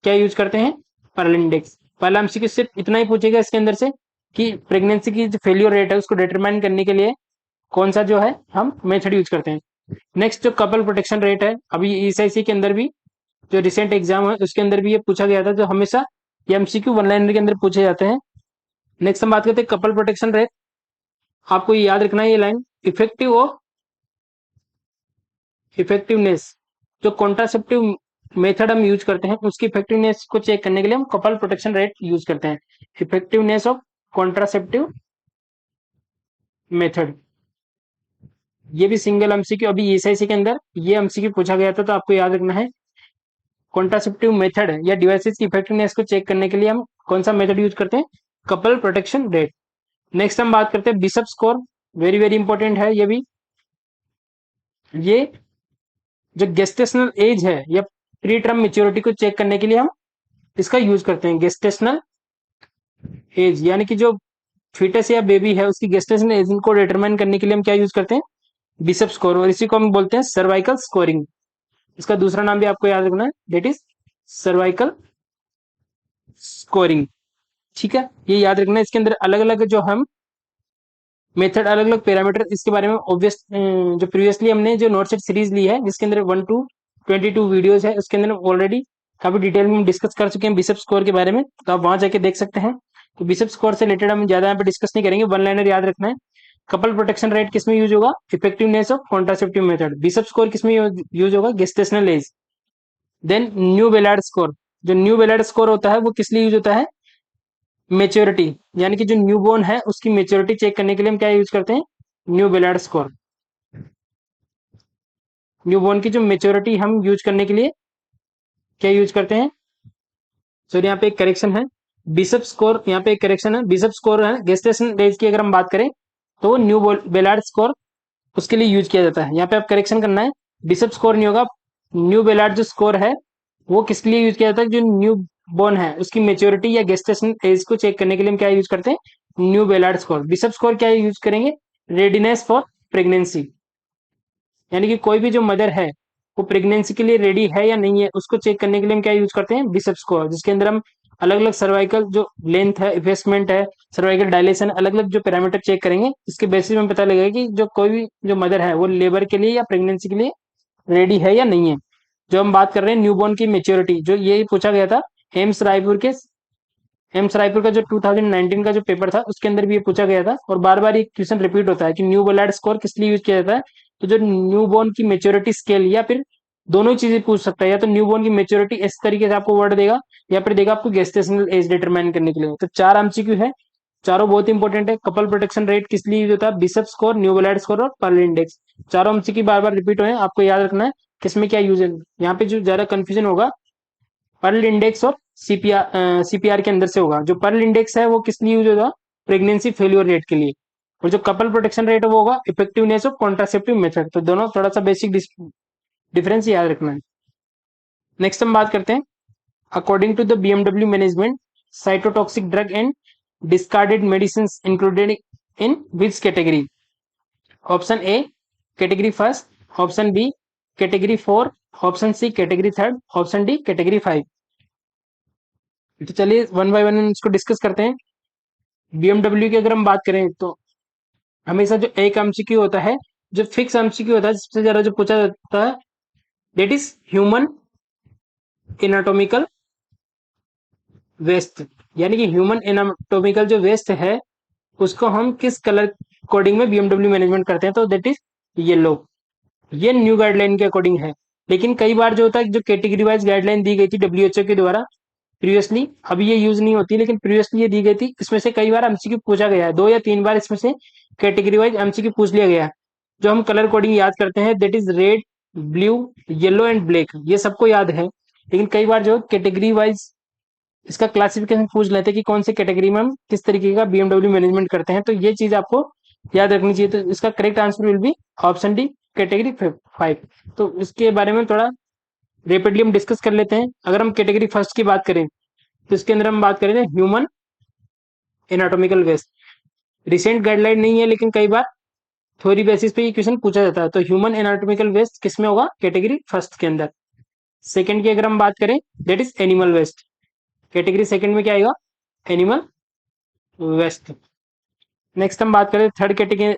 क्या यूज करते हैं, पर्ल इंडेक्स। पहला एमसीक्यू सिर्फ इतना ही पूछेगा इसके अंदर से कि प्रेगनेंसी की जो फेलियर रेट है उसको डिटरमाइन करने के लिए कौन सा जो है हम मेथड यूज करते हैं। नेक्स्ट जो कपल प्रोटेक्शन रेट है, अभी ईएसआईसी के अंदर भी जो रिसेंट एग्जाम है उसके अंदर भी ये पूछा गया था, जो हमेशा ये एमसीक्यू वन लाइनर के अंदर पूछे जाते हैं। नेक्स्ट हम बात करते हैं कपल प्रोटेक्शन रेट। आपको ये याद रखना है ये लाइन, इफेक्टिव ऑफ इफेक्टिवनेस, जो कॉन्ट्रासेप्टिव मेथड हम यूज करते हैं उसकी इफेक्टिवनेस को चेक करने के लिए हम कपल प्रोटेक्शन रेट यूज करते हैं, इफेक्टिवनेस ऑफ कॉन्ट्रासेप्टिव मेथड। ये भी सिंगल एमसीक्यू अभी ईएसआईसी के अंदर ये एमसीक्यू पूछा गया था, तो आपको याद रखना है कॉन्ट्रासेप्टिव मेथड या डिवाइसेस की इफेक्टिवनेस को चेक करने के लिए हम कौन सा मेथड यूज करते हैं, कपल प्रोटेक्शन रेट। नेक्स्ट हम बात करते हैं bishop score, very very important है ये भी। ये जो गेस्टेशनल एज है या प्री टर्म मेच्योरिटी को चेक करने के लिए हम इसका यूज करते हैं, गेस्टेशनल एज, यानी कि जो फीटस या बेबी है उसकी गेस्टेशनल एज को डिटरमाइन करने के लिए हम क्या यूज करते हैं, बिशप स्कोर, और इसी को हम बोलते हैं सर्वाइकल स्कोरिंग। इसका दूसरा नाम भी आपको याद रखना है, दैट इज सर्वाइकल स्कोरिंग। ठीक है, ये याद रखना है। इसके अंदर अलग अलग जो हम मेथड, अलग अलग पैरामीटर, इसके बारे में ऑब्वियस जो प्रीवियसली हमने जो नोट सेट सीरीज ली है जिसके अंदर 1 to 22 वीडियोस है उसके अंदर ऑलरेडी काफी डिटेल में हम डिस्कस कर चुके हैं बिशप स्कोर के बारे में, तो आप वहां जाके देख सकते हैं। तो बिशप स्कोर से रिलेटेड हम ज्यादा यहाँ पे डिस्कस नहीं करेंगे, वन लाइनर याद रखना है। कपल प्रोटेक्शन रेट किसमें यूज होगा, effectiveness of contraceptive method. Bishop score किसमें यूज होगा, gestational age. Then new Ballard score, जो न्यू बेलार्ड स्कोर होता है वो किस लिए यूज होता है, मेच्योरिटी, यानी कि जो न्यूबॉर्न है उसकी मेच्योरिटी चेक करने के लिए हम क्या यूज करते हैं, न्यू बेलार्ड स्कोर। न्यूबॉर्न की जो मेच्योरिटी हम यूज करने के लिए क्या यूज करते हैं, सॉरी यहाँ पे एक करेक्शन है, बिशप स्कोर, यहाँ पे एक करेक्शन है, बिशप स्कोर है गेस्टेशन एज की अगर हम बात करें तो न्यू बेलार्ड स्कोर उसके लिए यूज किया जाता है। यहाँ पे आप करेक्शन करना है, बिशप स्कोर नहीं होगा, न्यू बेलार्ड जो स्कोर है वो किस लिए यूज किया जाता है, जो न्यू बोर्न है उसकी मेच्योरिटी या गेस्टेशन एज को चेक करने के लिए हम क्या यूज करते हैं, new Ballard score. Bishop score क्या यूज करेंगे, रेडीनेस फॉर प्रेगनेंसी, यानी कि कोई भी जो मदर है वो प्रेगनेंसी के लिए रेडी है या नहीं है उसको चेक करने के लिए हम क्या यूज करते हैं, बिशप स्कोर, जिसके अंदर हम अलग अलग सर्वाइकल जो लेंथ है, इन्वेस्टमेंट है, सर्वाइकल डायलेशन, अलग अलग जो पैरामीटर चेक करेंगे इसके बेसिस में पता लगेगा कि जो कोई भी जो मदर है वो लेबर के लिए या प्रेगनेंसी के लिए रेडी है या नहीं है। जो हम बात कर रहे हैं न्यूबॉर्न की मेच्योरिटी, जो ये पूछा गया था एम्स रायपुर का जो 2019 का जो पेपर था उसके अंदर भी ये पूछा गया था, और बार बार ये क्वेश्चन रिपीट होता है कि न्यू बेलार्ड स्कोर किस लिए यूज किया जाता है। तो जो न्यूबॉर्न की मेच्योरिटी स्केल, या फिर दोनों ही चीजें पूछ सकता है, या तो न्यूबॉर्न की मेच्योरिटी इस तरीके से आपको वर्ड देगा या फिर देगा आपको गेस्टेशनल एज डिटरमाइन करने के लिए। तो चार एमसीक्यू है, चारों बहुत इंपॉर्टेंट है। कपल प्रोटेक्शन रेट किस लिए यूज होता है? बिशप स्कोर, न्यूबोलाइट स्कोर और पर्ल इंडेक्स। चारों एमसीक्यू बार बार रिपीट हुए हैं, आपको याद रखना है किसमें क्या यूज है। यहाँ पे जो ज्यादा कंफ्यूजन होगा पर्ल इंडेक्स और सीपीआर के अंदर से होगा। जो पर्ल इंडेक्स है वो किस लिए यूज होगा? प्रेगनेंसी फेल्योर रेट के लिए। और जो कपल प्रोटेक्शन रेट है वो होगा इफेक्टिवनेस ऑफ कॉन्ट्रासेप्टिव मेथड। तो दोनों थोड़ा सा बेसिक डिफरेंस याद रखना है। नेक्स्ट हम बात करते हैं, according to the BMW management cytotoxic drug and discarded medicine included in which category? Option A category first, option B category four, option C category third, option D category five. तो चलिए one by one इसको discuss करते हैं। BMW की अगर हम बात करें तो हमेशा जो एक एमसीक्यू होता है, जो फिक्स एमसीक्यू होता है, सबसे ज्यादा जो पूछा जाता है that is human anatomical waste. यानी कि ह्यूमन एनाटोमिकल जो वेस्ट है उसको हम किस कलर कोडिंग में बीएमडब्ल्यू मैनेजमेंट करते हैं? तो दैट इज येलो। ये न्यू गाइडलाइन के अकॉर्डिंग है। लेकिन कई बार जो होता है, जो कैटेगरी वाइज गाइडलाइन दी गई थी डब्ल्यूएचओ के द्वारा प्रीवियसली, अभी ये यूज नहीं होती, लेकिन प्रीवियसली ये दी गई थी। इसमें से कई बार एमसीक्यू पूछा गया है, 2 या 3 बार इसमें से कैटेगरी वाइज एमसीक्यू पूछ लिया गया है। जो हम कलर कोडिंग याद करते हैं that is red, blue, yellow and black, ये सबको याद है। लेकिन कई बार जो कैटेगरी वाइज इसका क्लासिफिकेशन पूछ लेते हैं कि कौन से कैटेगरी में हम किस तरीके का बीएमडब्ल्यू मैनेजमेंट करते हैं, तो ये चीज आपको याद रखनी चाहिए। तो इसका correct answer will be option D category 5। तो इसके बारे में थोड़ा रेपिडली हम डिस्कस कर लेते हैं। अगर हम कैटेगरी फर्स्ट की बात करें तो इसके अंदर हम बात करें human anatomical waste. Recent guideline नहीं है, लेकिन कई बार थ्योरी बेसिस पे ये क्वेश्चन पूछा जाता है। तो ह्यूमन एनाटॉमिकल वेस्ट किस में होगा? कैटेगरी फर्स्ट के अंदर। सेकंड की अगर हम बात करें that is animal waste. Category second में क्या आएगा? Animal waste. नेक्स्ट हम बात करें थर्ड कैटेगरी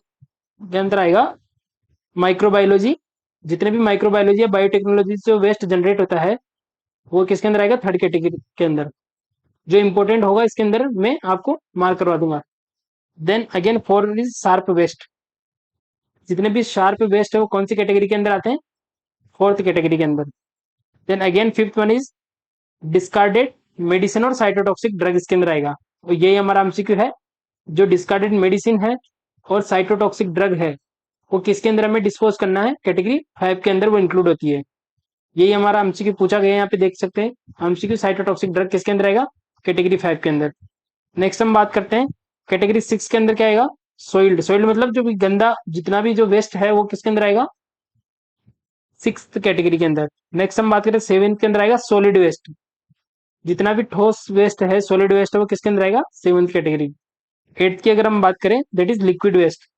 के अंदर आएगा माइक्रोबायोलॉजी। जितने भी माइक्रोबायोलॉजी या बायोटेक्नोलॉजी से जो वेस्ट जनरेट होता है वो किसके अंदर आएगा? थर्ड कैटेगरी के अंदर। जो इंपॉर्टेंट होगा इसके अंदर मैं आपको मार्क करवा दूंगा। Then again four is sharp waste. जितने भी शार्प वेस्ट है वो कौन सी कैटेगरी के अंदर आते हैं? फोर्थ कैटेगरी के अंदर। Then again fifth one is discarded medicine और साइटोटॉक्सिक ड्रग इसके अंदर आएगा। और यही हमारा एमसीक्यू है। जो डिस्कार्डेड मेडिसिन है और साइटोटॉक्सिक ड्रग है वो किसके अंदर हमें डिस्पोज करना है? कैटेगरी 5 के अंदर वो इंक्लूड होती है। यही हमारा एमसीक्यू पूछा गया है, यहाँ पे देख सकते हैं। एमसीक्यू साइटोटॉक्सिक ड्रग किसके अंदर आएगा? कैटेगरी 5 के अंदर। नेक्स्ट हम बात करते हैं कैटेगरी 6 के अंदर क्या आएगा? सोइल्ड। सोइल्ड मतलब जो भी गंदा जितना भी जो वेस्ट है वो किसके अंदर आएगा? सिक्स कैटेगरी के अंदर। नेक्स्ट हम बात करें सेवेंथ के अंदर आएगा सॉलिड वेस्ट। जितना भी ठोस वेस्ट है, सॉलिड वेस्ट है, वो किसके अंदर आएगा? Seventh category. एट्थ की अगर हम बात करें दैट इज लिक्विड वेस्ट।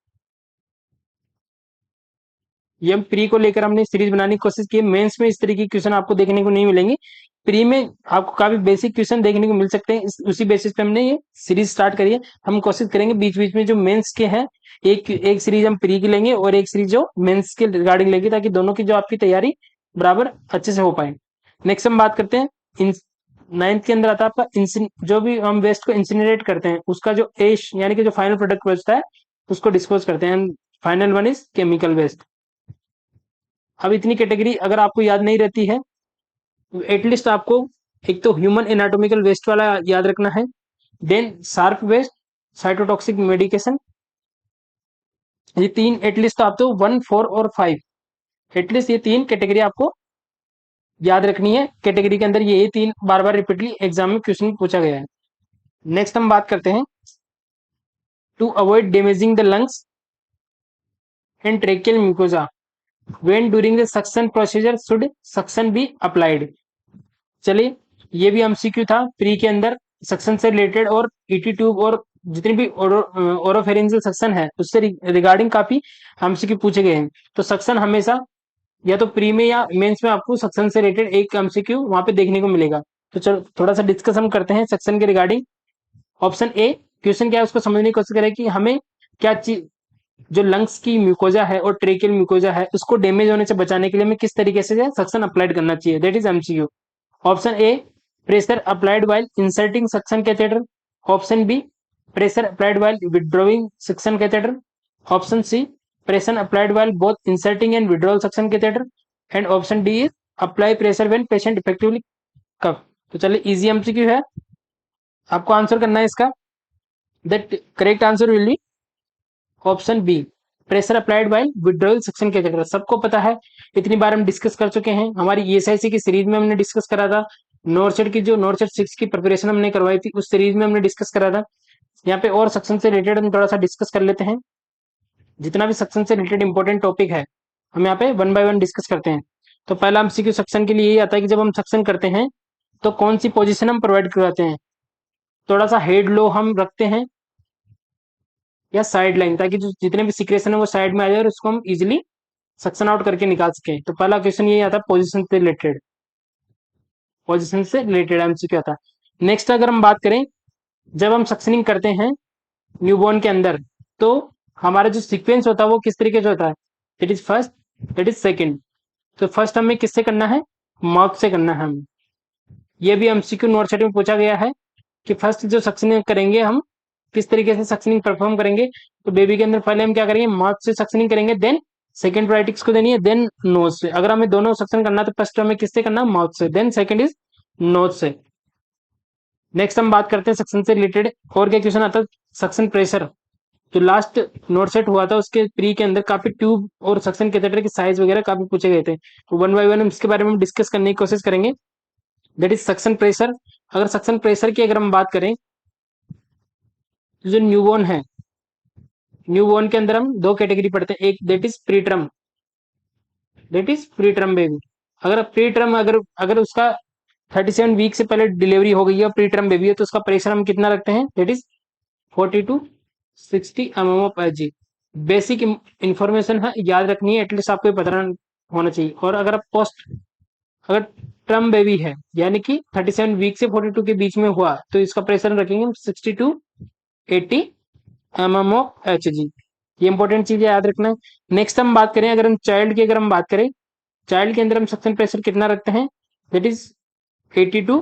ये हम प्री को लेकर हमने सीरीज बनाने की कोशिश की। मेंस में इस तरीके के क्वेश्चन आपको देखने को नहीं मिलेंगे। प्री में आपको काफी बेसिक क्वेश्चन देखने को मिल सकते हैं। उसी बेसिस पे हमने ये सीरीज स्टार्ट करी है। हम कोशिश करेंगे बीच बीच में जो मेंस के हैं एक एक सीरीज हम प्री की लेंगे और एक सीरीज जो मेंस के रिगार्डिंग लेंगे, ताकि दोनों की जो आपकी तैयारी बराबर अच्छे से हो पाए। नेक्स्ट हम बात करते हैं इन नाइन्थ के अंदर आता है आपका जो भी हम वेस्ट को इंसिनरेट करते हैं उसका जो एश यानी कि जो फाइनल प्रोडक्ट बचता है उसको डिस्पोज करते हैं। Final one is chemical waste. अब इतनी कैटेगरी अगर आपको याद नहीं रहती है तो एटलीस्ट आपको एक तो ह्यूमन एनाटॉमिकल वेस्ट वाला याद रखना है, then sharp waste, cytotoxic medication. ये तीन एटलीस्ट आप तो 1, 4 और 5 एटलीस्ट ये तीन कैटेगरी आपको याद रखनी है। कैटेगरी के अंदर ये तीन बार बार रिपीटली एग्जाम में क्वेश्चन पूछा गया है। नेक्स्ट हम बात करते हैं to avoid damaging the lungs and tracheal mucosa when during the suction procedure should suction be applied. चलिए ये भी एमसीक्यू था प्री के अंदर, सक्शन से रिलेटेड और ईटी ट्यूब और जितनी भी ओरोफेरेंजियल सक्शन है उससे रिगार्डिंग काफी एमसीक्यू पूछे गए हैं। तो सक्शन हमेशा या तो प्री में या मेंस में आपको सक्शन से रिलेटेड एक एमसीक्यू वहां पे देखने को मिलेगा। तो चलो थोड़ा सा डिस्कस हम करते हैं सक्शन के रिगार्डिंग। ऑप्शन ए क्वेश्चन क्या है उसको समझने की कोशिश करें कि हमें क्या चीज जो लंग्स की म्यूकोजा है और ट्रेकियल म्यूकोजा है उसको डैमेज होने से बचाने के लिए हमें किस तरीके से सक्शन अप्लाइड करना चाहिए, that is MCQ. Option A pressure applied while inserting suction catheter. Option B pressure applied while withdrawing suction catheter. Option C pressure applied while both inserting and withdrawal suction catheter. And option D is apply pressure when patient effectively cough. तो चलिए easy MCQ है, आपको answer करना है इसका। That correct answer will be option B, pressure applied by withdrawal suction catheter. सबको पता है, इतनी बार हम डिस्कस कर चुके हैं, हमारी ईएसआईसी की सीरीज में हमने डिस्कस करा था। नॉर्सेट की जो नॉर्सेट 6 की प्रिपरेशन हमने करवाई थी उस सीरीज में हमने डिस्कस करा था। यहाँ पे और सक्शन से रिलेटेड हम थोड़ा सा डिस्कस कर लेते हैं। जितना भी सक्शन से रिलेटेड इंपॉर्टेंट टॉपिक है हम यहाँ पे वन बाय वन डिस्कस करते हैं। तो पहला एमसीक्यू सक्शन के लिए यही आता है कि जब हम सक्शन करते हैं तो कौन सी पोजीशन हम प्रोवाइड करवाते हैं। थोड़ा सा हेड लो हम रखते हैं या साइड लाइन, ताकि जो जितने भी सिक्रेशन है वो साइड में आ जाए और उसको हम इजिली सक्शन आउट करके निकाल सके। तो पहला क्वेश्चन यही आता है पोजीशन से रिलेटेड, पोजीशन से रिलेटेड एमसीक्यू आता है। नेक्स्ट अगर हम बात करें, जब हम सक्शनिंग करते हैं न्यूबॉर्न के अंदर, तो हमारा जो सीक्वेंस होता है वो किस तरीके से होता है, that is first, that is second. तो फर्स्ट हमें किससे करना है, माउथ से करना है हमें। ये भी एमसीक्यू नोट सेट में पूछा गया है कि फर्स्ट जो सक्शनिंग करेंगे हम किस तरीके से सक्शनिंग परफॉर्म करेंगे। तो बेबी के अंदर पहले हम क्या करेंगे, माउथ से सक्शनिंग करेंगे, देन सेकंड प्रायोरिटी को देनी है, देन नोज से। अगर हमें दोनों सक्शन करना है तो फर्स्ट हमें किससे करना है, माउथ से, देन सेकंड इज नोज से। नेक्स्ट हम बात करते हैं सक्शन से रिलेटेड और क्या क्वेश्चन आता है, सक्शन प्रेशर। जो लास्ट नोट सेट हुआ था उसके प्री के अंदर काफी ट्यूब और सक्शन कैथेटर की साइज वगैरह काफी पूछे गए थे। तो वन बाय वन हम इसके बारे में डिस्कस करने की कोशिश करेंगे, दैट इज सक्शन प्रेशर। अगर सक्शन प्रेशर की अगर हम बात करें, तो जो न्यूबॉर्न है, न्यूबॉर्न के अंदर हम दो कैटेगरी पढ़ते हैं, एक that is pre term, that is pre term baby. अगर प्री टर्म अगर अगर उसका 37 वीक से पहले डिलीवरी हो गई है, प्री टर्म बेबी है, तो उसका प्रेशर हम कितना रखते हैं, that is 40 to 60 mm of H. Basic information है, याद रखनी है, एटलीस्ट आपको ये पता होना चाहिए। और अगर आप पोस्ट अगर टर्म बेबी है यानी कि 37 वीक से 42 के बीच में हुआ, तो इसका प्रेशर रखेंगे हम 60 to 80 mm of H G. ये इंपॉर्टेंट चीज याद रखना है। नेक्स्ट हम बात करें, अगर हम चाइल्ड की अगर हम बात करें, चाइल्ड के अंदर हम सक्शन प्रेशर कितना रखते हैं, that is 80 to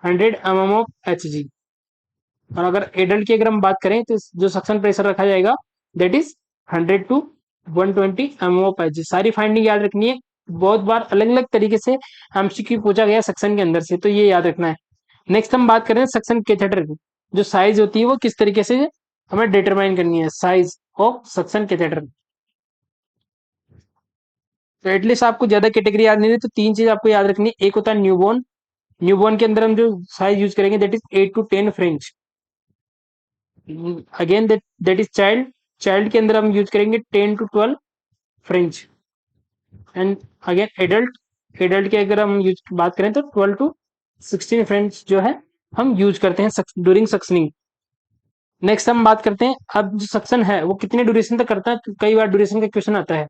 100 mm of H G. और अगर एडल्ट की अगर हम बात करें तो जो सक्शन प्रेशर रखा जाएगा that is 100 to 120 mm of H G. सारी फाइंडिंग याद रखनी है, बहुत बार अलग अलग तरीके से एमसीक्यू पूछा गया सक्शन के अंदर से, तो ये याद रखना है। नेक्स्ट हम बात करें सक्शन कैथेटर की, जो साइज होती है वो किस तरीके से हमें डिटरमाइन करनी है, साइज ऑफ सक्शन कैथेटर। तो एटलीस्ट आपको ज्यादा कैटेगरी याद नहीं है तो तीन चीज आपको याद रखनी है। एक होता है न्यूबॉर्न, न्यूबॉर्न के अंदर हम जो साइज यूज करेंगे that is 8 to 10 French. Again that is child, child के अंदर हम यूज करेंगे 10 to 12 French. And again adult, adult की अगर हम यूज बात करें तो 12 to 16 फ्रेंच जो है हम यूज करते हैं ड्यूरिंग सक्शनिंग। नेक्स्ट हम बात करते हैं, अब जो सक्शन है वो कितने ड्यूरेशन तक करता है, तो कई बार ड्यूरेशन का क्वेश्चन आता है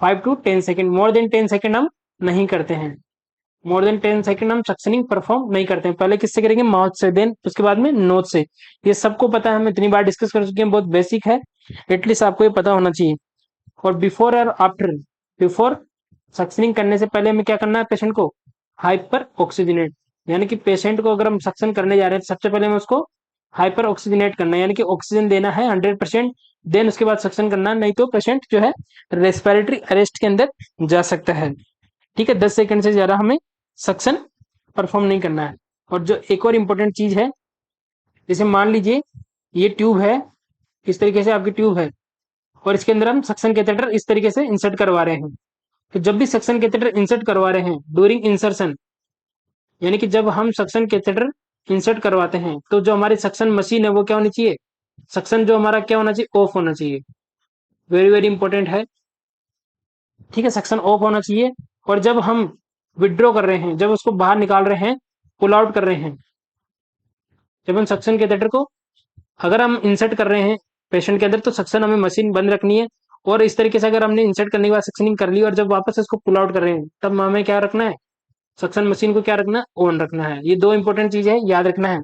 5 to 10 second. More than 10 second हम नहीं करते हैं, मोर देन 10 सेकेंड हम सक्शनिंग परफॉर्म नहीं करते हैं। पहले किससे करेंगे, माउथ से, देन उसके बाद में नोज से। ये सबको पता है, हम इतनी बार डिस्कस कर चुके हैं, बहुत बेसिक है, एटलीस्ट आपको ये पता होना चाहिए। और बिफोर और आफ्टर, बिफोर सक्शनिंग करने से पहले हमें क्या करना है, पेशेंट को हाइपर ऑक्सीजनेट, यानी कि पेशेंट को अगर हम सक्शन करने जा रहे हैं तो सबसे पहले हमें उसको हाइपर ऑक्सीजनेट करना है, यानी कि ऑक्सीजन देना है 100%, देन उसके बाद सक्शन करना है, नहीं तो पेशेंट जो है रेस्पिरेटरी अरेस्ट के अंदर जा सकता है। ठीक है, 10 सेकंड से ज्यादा हमें सक्शन परफॉर्म नहीं करना है। और जो एक और इम्पोर्टेंट चीज है, जैसे मान लीजिए ये ट्यूब है, इस तरीके से आपकी ट्यूब है और इसके अंदर हम सक्शन कैथेटर इस तरीके से इंसर्ट करवा रहे हैं। तो जब भी सक्शन कैथेटर इंसर्ट करवा रहे हैं ड्यूरिंग इंसर्शन, यानी कि जब हम सक्शन कैथेटर इंसर्ट करवाते हैं तो जो हमारी सक्शन मशीन है वो क्या होनी चाहिए, सक्शन जो हमारा क्या होना चाहिए, ऑफ होना चाहिए। वेरी वेरी इंपॉर्टेंट है। ठीक है, सक्शन ऑफ होना चाहिए। और जब हम विड्रॉ कर रहे हैं, जब उसको बाहर निकाल रहे हैं, पुल आउट कर रहे हैं, जब हम सक्शन कैथेटर को अगर हम इंसर्ट कर रहे हैं पेशेंट के अंदर, तो सक्शन हमें मशीन बंद रखनी है। और इस तरीके से अगर हमने इंसर्ट करने के बाद सक्शनिंग कर ली और जब वापस इसको पुल आउट कर रहे हैं, तब हमें क्या रखना है, सक्शन मशीन को क्या रखना है, ऑन रखना है। ये दो इंपॉर्टेंट चीज है, याद रखना है।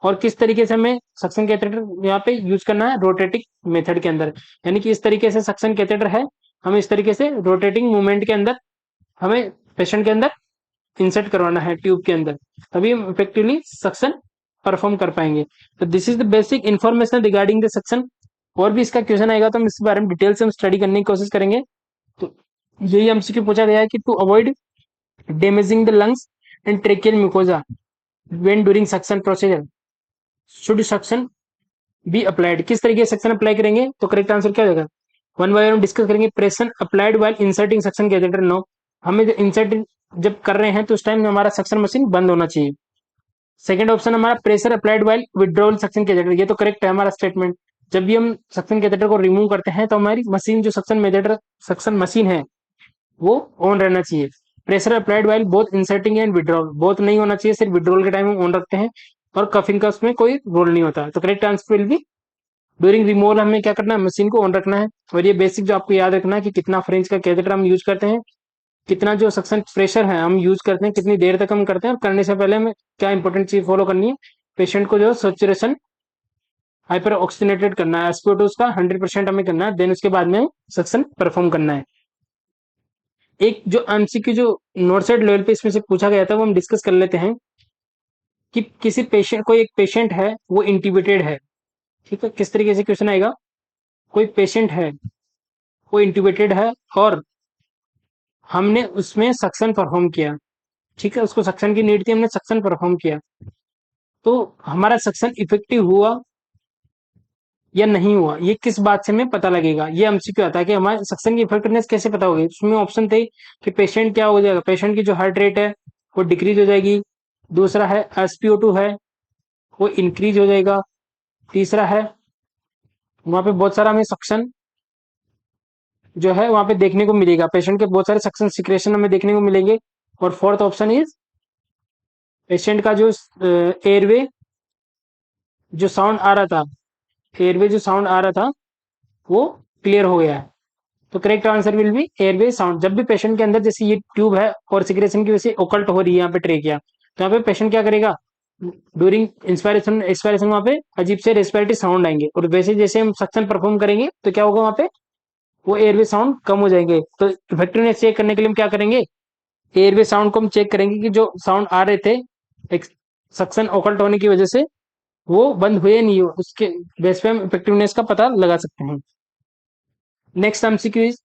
और किस तरीके से हमें सक्शन कैथेटर यहाँ पे यूज करना है, रोटेटिंग मेथड के अंदर, यानी कि इस तरीके से सक्शन कैथेटर है, हम इस तरीके से रोटेटिंग मूवमेंट के अंदर हमें पेशेंट के अंदर इंसर्ट करवाना है ट्यूब के अंदर, तभी हम इफेक्टिवली सक्शन परफॉर्म कर पाएंगे। तो this is the basic information regarding the suction. और भी इसका क्वेश्चन आएगा तो हम इसके बारे में डिटेल से हम स्टडी करने की कोशिश करेंगे। तो यही हमसे पूछा गया है कि to avoid damaging the lungs and tracheal mucosa when during suction procedure. Should suction be applied, किस तरीके से सक्शन अप्लाई करेंगे, तो करेक्ट आंसर क्या हो जाएगा, वन बाय वन डिस्कस करेंगे। Pressure applied while inserting suction catheter, no, हमें जो इंसर्ट जब कर रहे हैं तो उस टाइम हमारा सक्शन मशीन बंद होना चाहिए। सेकंड ऑप्शन हमारा pressure applied while withdrawal suction catheter, ये तो करेक्ट है हमारा स्टेटमेंट। जब भी हम सक्शन कैथेटर को रिमूव करते हैं तो हमारी मशीन जो सक्शन मशीन है वो ऑन रहना चाहिए। Pressure applied while both inserting and withdrawal, both नहीं होना चाहिए, सिर्फ विड्रॉल के टाइम हम ऑन रखते हैं, और कफिंग का उसमें कोई रोल नहीं होता। तो correct answer will B during removal हमें क्या करना है, मशीन को ऑन रखना है। और ये बेसिक जो आपको याद रखना है कि कितना फ्रेंच का कैथेटर हम यूज करते हैं, कितना जो सक्शन प्रेशर है हम यूज करते हैं, कितनी देर तक हम करते हैं, और करने से पहले हमें क्या इंपॉर्टेंट चीज फॉलो करनी है, पेशेंट को जो सेचुरेशन हाइपर ऑक्सीजनेटेड करना है, एसपीओ2 उसका 100% हमें करना है, देन उसके बाद में सक्शन परफॉर्म करना है। एक जो एमसीक्यू जो नोट सेट लेवल पे इसमें से पूछा गया था वो हम डिस्कस कर लेते हैं कि किसी पेशेंट, कोई एक पेशेंट है वो इंट्यूबेटेड है, ठीक है, किस तरीके से क्वेश्चन आएगा, कोई पेशेंट है वो इंट्यूबेटेड है और हमने उसमें सक्शन परफॉर्म किया, ठीक है, उसको सक्शन की नीड थी, हमने सक्शन परफॉर्म किया, तो हमारा सक्शन इफेक्टिव हुआ या नहीं हुआ, ये किस बात से हमें पता लगेगा, ये एमसीक्यू आता है कि हमारे सक्शन की इफेक्टिवनेस कैसे पता होगी। उसमें ऑप्शन थे कि पेशेंट क्या हो जाएगा, पेशेंट की जो हार्ट रेट है वो डिक्रीज हो जाएगी, दूसरा है एसपीओ2 है वो इंक्रीज हो जाएगा, तीसरा है वहां पे बहुत सारा हमें सक्शन जो है वहां पे देखने को मिलेगा, पेशेंट के बहुत सारे सक्शन सिक्रेशन हमें देखने को मिलेंगे, और फोर्थ ऑप्शन इज पेशेंट का जो एयरवे जो साउंड आ रहा था, एयरवे जो साउंड आ रहा था वो क्लियर हो गया है। तो correct answer will B airway sound. जब भी पेशेंट के अंदर जैसे ये ट्यूब है और सिक्रेशन की वजह से ओकल्ट हो रही है यहाँ पे ट्रेकिया, तो यहाँ पे पेशेंट क्या करेगा, ड्यूरिंग इंस्पायरेशन एक्सपायरेशन वहाँ पे अजीब से रेस्पिरेटरी साउंड आएंगे, और वैसे जैसे हम सक्शन परफॉर्म करेंगे तो क्या होगा वहाँ पे वो एयरवे साउंड कम हो जाएंगे। तो इफेक्टिवनेस चेक करने के लिए हम क्या करेंगे, एयरवे साउंड को हम चेक करेंगे कि जो साउंड आ रहे थे सक्शन ओकल्ट होने की वजह से वो बंद हुए नहीं हो, उसके बेस पे हम इफेक्टिवनेस का पता लगा सकते हैं। Next MCQ is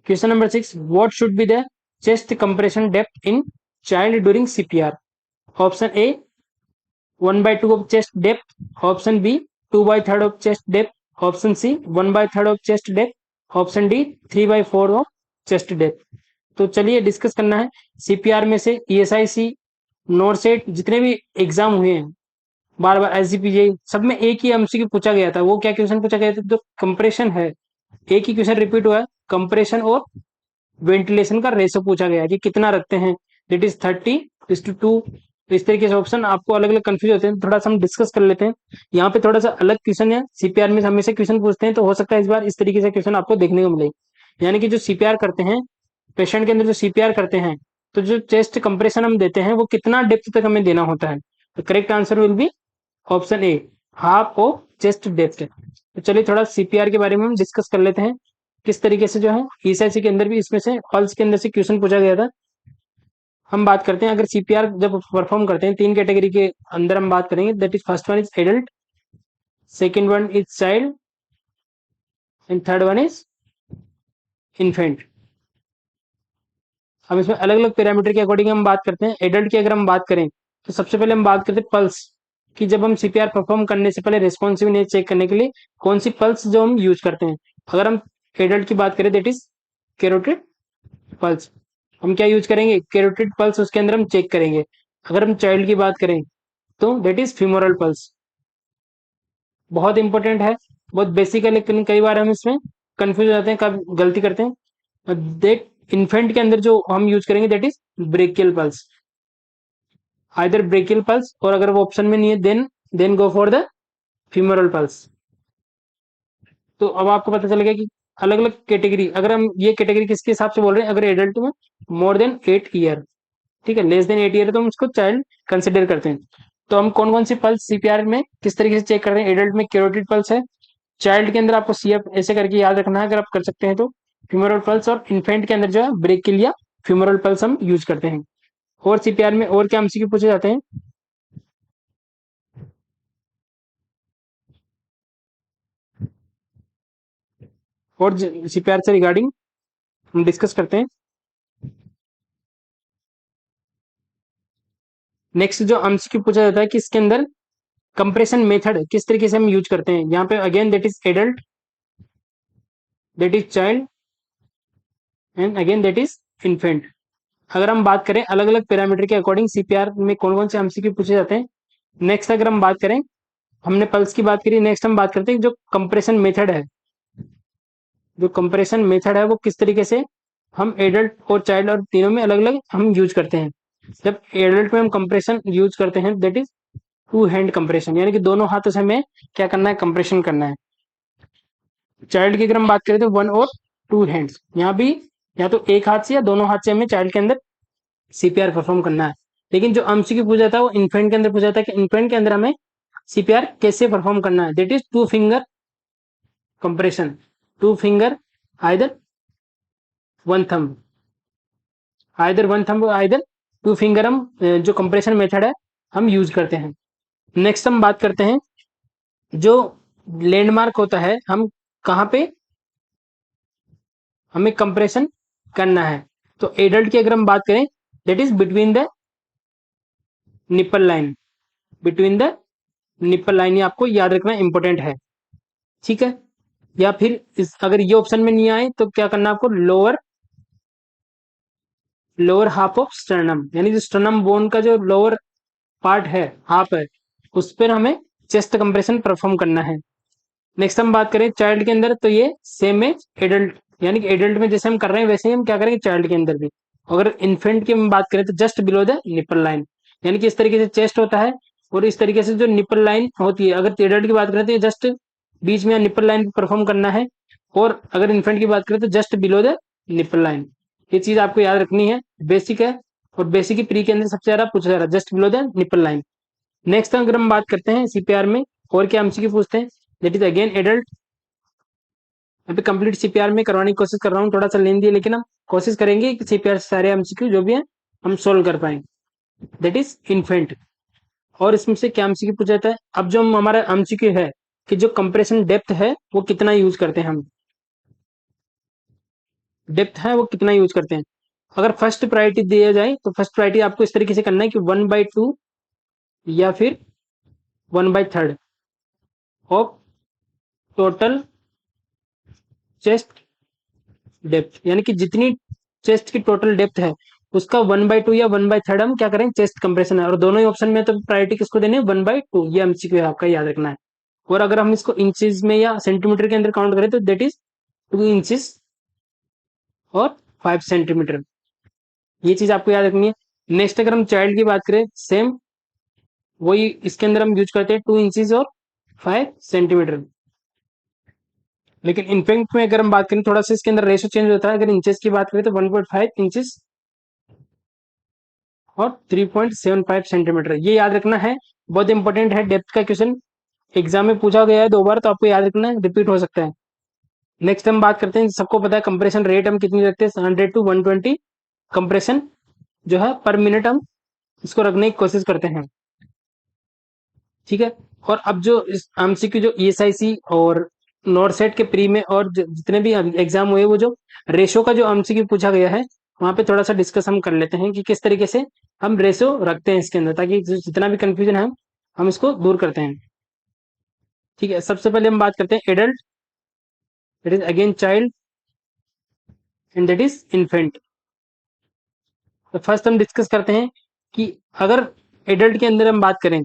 question number 6, what should be the chest compression depth in child during CPR. Option A 1/2 of chest depth, option B 2/3 of chest depth, option C 1/3 of chest depth, option D 3/4 of chest depth. तो चलिए discuss करना है CPR में से ESIC NORCET जितने भी exam हुए हैं, बार बार एसजीपीजे सब में एक ही एमसीक्यू पूछा गया था। वो क्या क्वेश्चन पूछा गया था, जो कंप्रेशन है, एक ही क्वेश्चन रिपीट हुआ है, कंप्रेशन और वेंटिलेशन का रेशो पूछा गया है कि कितना रखते हैं, दैट इज 30:2। तो इस तरीके से ऑप्शन आपको अलग अलग कंफ्यूज होते हैं, थोड़ा सा हम डिस्कस कर लेते हैं। यहाँ पे थोड़ा सा अलग क्वेश्चन है, सीपीआर में हमेशा क्वेश्चन पूछते हैं, तो हो सकता है इस बार इस तरीके से क्वेश्चन आपको देखने को मिले। यानी कि जो सीपीआर करते हैं, पेशेंट के अंदर जो सीपीआर करते हैं, तो जो चेस्ट कंप्रेशन हम देते हैं वो कितना डेप्थ तक हमें देना होता है। तो correct answer will be option A, half of chest depth. तो चलिए थोड़ा सीपीआर के बारे में हम डिस्कस कर लेते हैं, किस तरीके से जो है ईएसआईसी के अंदर भी इसमें से हॉल्स के अंदर से क्वेश्चन पूछा गया था। हम बात करते हैं अगर सीपीआर जब परफॉर्म करते हैं, तीन कैटेगरी के अंदर हम बात करेंगे, that is first one is adult, second one is child, and third one is infant. हम इसमें अलग अलग पैरामीटर के अकॉर्डिंग हम बात करते हैं। एडल्ट की अगर हम बात करें तो सबसे पहले हम बात करते हैं पल्स कि जब हम सीपीआर परफॉर्म करने से पहले रेस्पॉन्सिवनेस चेक करने के लिए कौन सी पल्स जो हम यूज करते हैं। अगर हम एडल्ट की बात करें दैट इज कैरोटिड पल्स, हम क्या यूज करेंगे, कैरोटिड पल्स उसके अंदर हम चेक करेंगे। अगर हम चाइल्ड की बात करें तो दैट इज फीमोरल पल्स। बहुत इंपॉर्टेंट है, बहुत बेसिक है, लेकिन कई बार हम इसमें कंफ्यूज हो जाते हैं, कब गलती करते हैं। देट इन्फेंट के अंदर जो हम यूज करेंगे that is brachial pulse, either brachial pulse, और अगर वो ऑप्शन में नहीं है then go for the femoral pulse. तो अब आपको पता चलेगा कि अलग अलग कैटेगरी, अगर हम ये कैटेगरी किसके हिसाब से बोल रहे हैं, अगर एडल्ट में मोर देन 8 ईयर, ठीक है, लेस देन 8 ईयर तो हम उसको चाइल्ड कंसिडर करते हैं। तो हम कौन कौन सी पल्स सीपीआर में किस तरीके से चेक करते हैं, एडल्ट में कैरोटिड पल्स है, चाइल्ड के अंदर आपको सीएफ ऐसे करके याद रखना है, अगर आप कर सकते हैं तो फ्यूमरल पल्स, और इन्फेंट के अंदर जो है ब्रेकिल या फ्यूमरल पल्स हम यूज करते हैं। और सीपीआर में और क्या एमसीक्यू पूछे जाते हैं, और सीपीआर से रिगार्डिंग हम डिस्कस करते हैं। नेक्स्ट जो एमसीक्यू पूछा जाता है कि इसके अंदर कंप्रेशन मेथड किस तरीके से हम यूज करते हैं यहाँ पे, again that is adult, that is child and again that is infant. अगर हम बात करें अलग अलग पैरामीटर के अकॉर्डिंग सीपीआर में कौन कौन से एमसीक्यू पूछे जाते हैं। नेक्स्ट अगर हम बात करें, हमने पल्स की बात करी, नेक्स्ट हम बात करते हैं जो कंप्रेशन मेथड है। जो कंप्रेशन मेथड है वो किस तरीके से हम एडल्ट और चाइल्ड और तीनों में अलग अलग हम यूज करते हैं। जब एडल्ट में हम कंप्रेशन यूज करते हैं that is two hand compression, यानी कि दोनों हाथों से हमें क्या करना है, कंप्रेशन करना है। चाइल्ड की अगर हम बात करें तो वन और टू हैंड्स, यहाँ भी या तो एक हाथ से या दोनों हाथ से हमें चाइल्ड के अंदर सीपीआर परफॉर्म करना है। लेकिन जो एमसीक्यू पूछा था वो इन्फेंट के अंदर पूछा था कि इन्फेंट के अंदर हमें सीपीआर कैसे परफॉर्म करना है, that is two finger compression, two finger either one thumb, either one thumb either two finger, हम जो कंप्रेशन मेथड है हम यूज करते हैं। नेक्स्ट हम बात करते हैं जो लैंडमार्क होता है, हम कहाँ पे हमें कंप्रेशन करना है। तो एडल्ट की अगर हम बात करें that is between the nipple line, between the nipple line, ये आपको याद रखना इंपॉर्टेंट है, ठीक है। या फिर अगर ये ऑप्शन में नहीं आए तो क्या करना है आपको, lower lower half of sternum, यानी जो स्टर्नम बोन का जो लोअर पार्ट है, हाफ है, उस पर हमें चेस्ट कंप्रेशन परफॉर्म करना है। नेक्स्ट हम बात करें चाइल्ड के अंदर तो ये सेम एज एडल्ट, यानी कि एडल्ट में जैसे हम कर रहे हैं वैसे ही हम क्या करेंगे चाइल्ड के अंदर भी। अगर इन्फेंट की हम बात करें तो just below the nipple line, यानी कि इस तरीके से चेस्ट होता है और इस तरीके से जो निपल लाइन होती है, अगर एडल्ट की बात करें तो ये जस्ट बीच में निपल लाइन परफॉर्म करना है, और अगर इन्फेंट की बात करें तो just below the nipple line. ये चीज आपको याद रखनी है, बेसिक है, और बेसिक की प्री के अंदर सबसे ज्यादा पूछा जा रहा है, just below the nipple line. Next अगर हम बात करते हैं सीपीआर में और क्या एमसीक्यू पूछते हैं, दैट इज अगेन एडल्ट। अभी कंप्लीट सीपीआर में करवाने की कोशिश कर रहा हूँ, थोड़ा सा लेंदी है, लेकिन हम कोशिश करेंगे कि सीपीआर से सारे एमसीक्यू जो भी है हम सोल्व कर पाए। That is infant. और इसमें से क्या एमसीक्यू पूछा जाता है, अब जो हमारा एमसीक्यू है कि जो कंप्रेशन डेप्थ है वो कितना यूज करते हैं हम, डेप्थ है वो कितना यूज करते हैं। अगर फर्स्ट प्रायोरिटी दिया जाए तो फर्स्ट प्रायोरिटी आपको इस तरीके से करना है कि 1/2 या फिर 1/3 ऑफ टोटल चेस्ट डेप्थ, यानी कि जितनी चेस्ट की टोटल डेप्थ है उसका 1/2 या 1/3 हम क्या करें, चेस्ट कंप्रेशन है। और दोनों ही ऑप्शन में तो प्रायोरिटी किसको देनी है, 1/2, ये एमसीक्यू है आपका, याद रखना है। और अगर हम इसको इंचेस में या सेंटीमीटर के अंदर काउंट करें तो दैट इज 2 इंचेस और 5 सेंटीमीटर, ये चीज आपको याद रखनी है। नेक्स्ट अगर हम चाइल्ड की बात करें, सेम वही इसके अंदर हम यूज करते हैं 2 इंचेस और 5 सेंटीमीटर। लेकिन इन्फेंट में अगर हम बात करें थोड़ा सा इसके अंदर रेशो चेंज होता है, अगर इंचेस की बात करें तो 1.5 इंचेस और 3.75 सेंटीमीटर, ये याद रखना है, बहुत इंपॉर्टेंट है। डेप्थ का क्वेश्चन एग्जाम में पूछा गया है 2 बार, तो आपको याद रखना है, रिपीट हो सकता है। नेक्स्ट हम बात करते हैं, सबको पता है कंप्रेशन रेट हम कितनी रखते हैं, 100 to 120 कंप्रेशन जो है पर मिनट हम इसको रखने की कोशिश करते हैं, ठीक है। और अब जो इस एमसीक्यू जो ईएसआईसी और नॉरसेट के प्री में और जितने भी एग्जाम हुए, वो जो रेशो का जो एमसीक्यू पूछा गया है वहां पे थोड़ा सा डिस्कस हम कर लेते हैं कि किस तरीके से हम रेशो रखते हैं इसके अंदर, ताकि जितना भी कंफ्यूजन है हम इसको दूर करते हैं, ठीक है। सबसे पहले हम बात करते हैं adult, that is again child and that is infant. तो फर्स्ट हम डिस्कस करते हैं कि अगर एडल्ट के अंदर हम बात करें,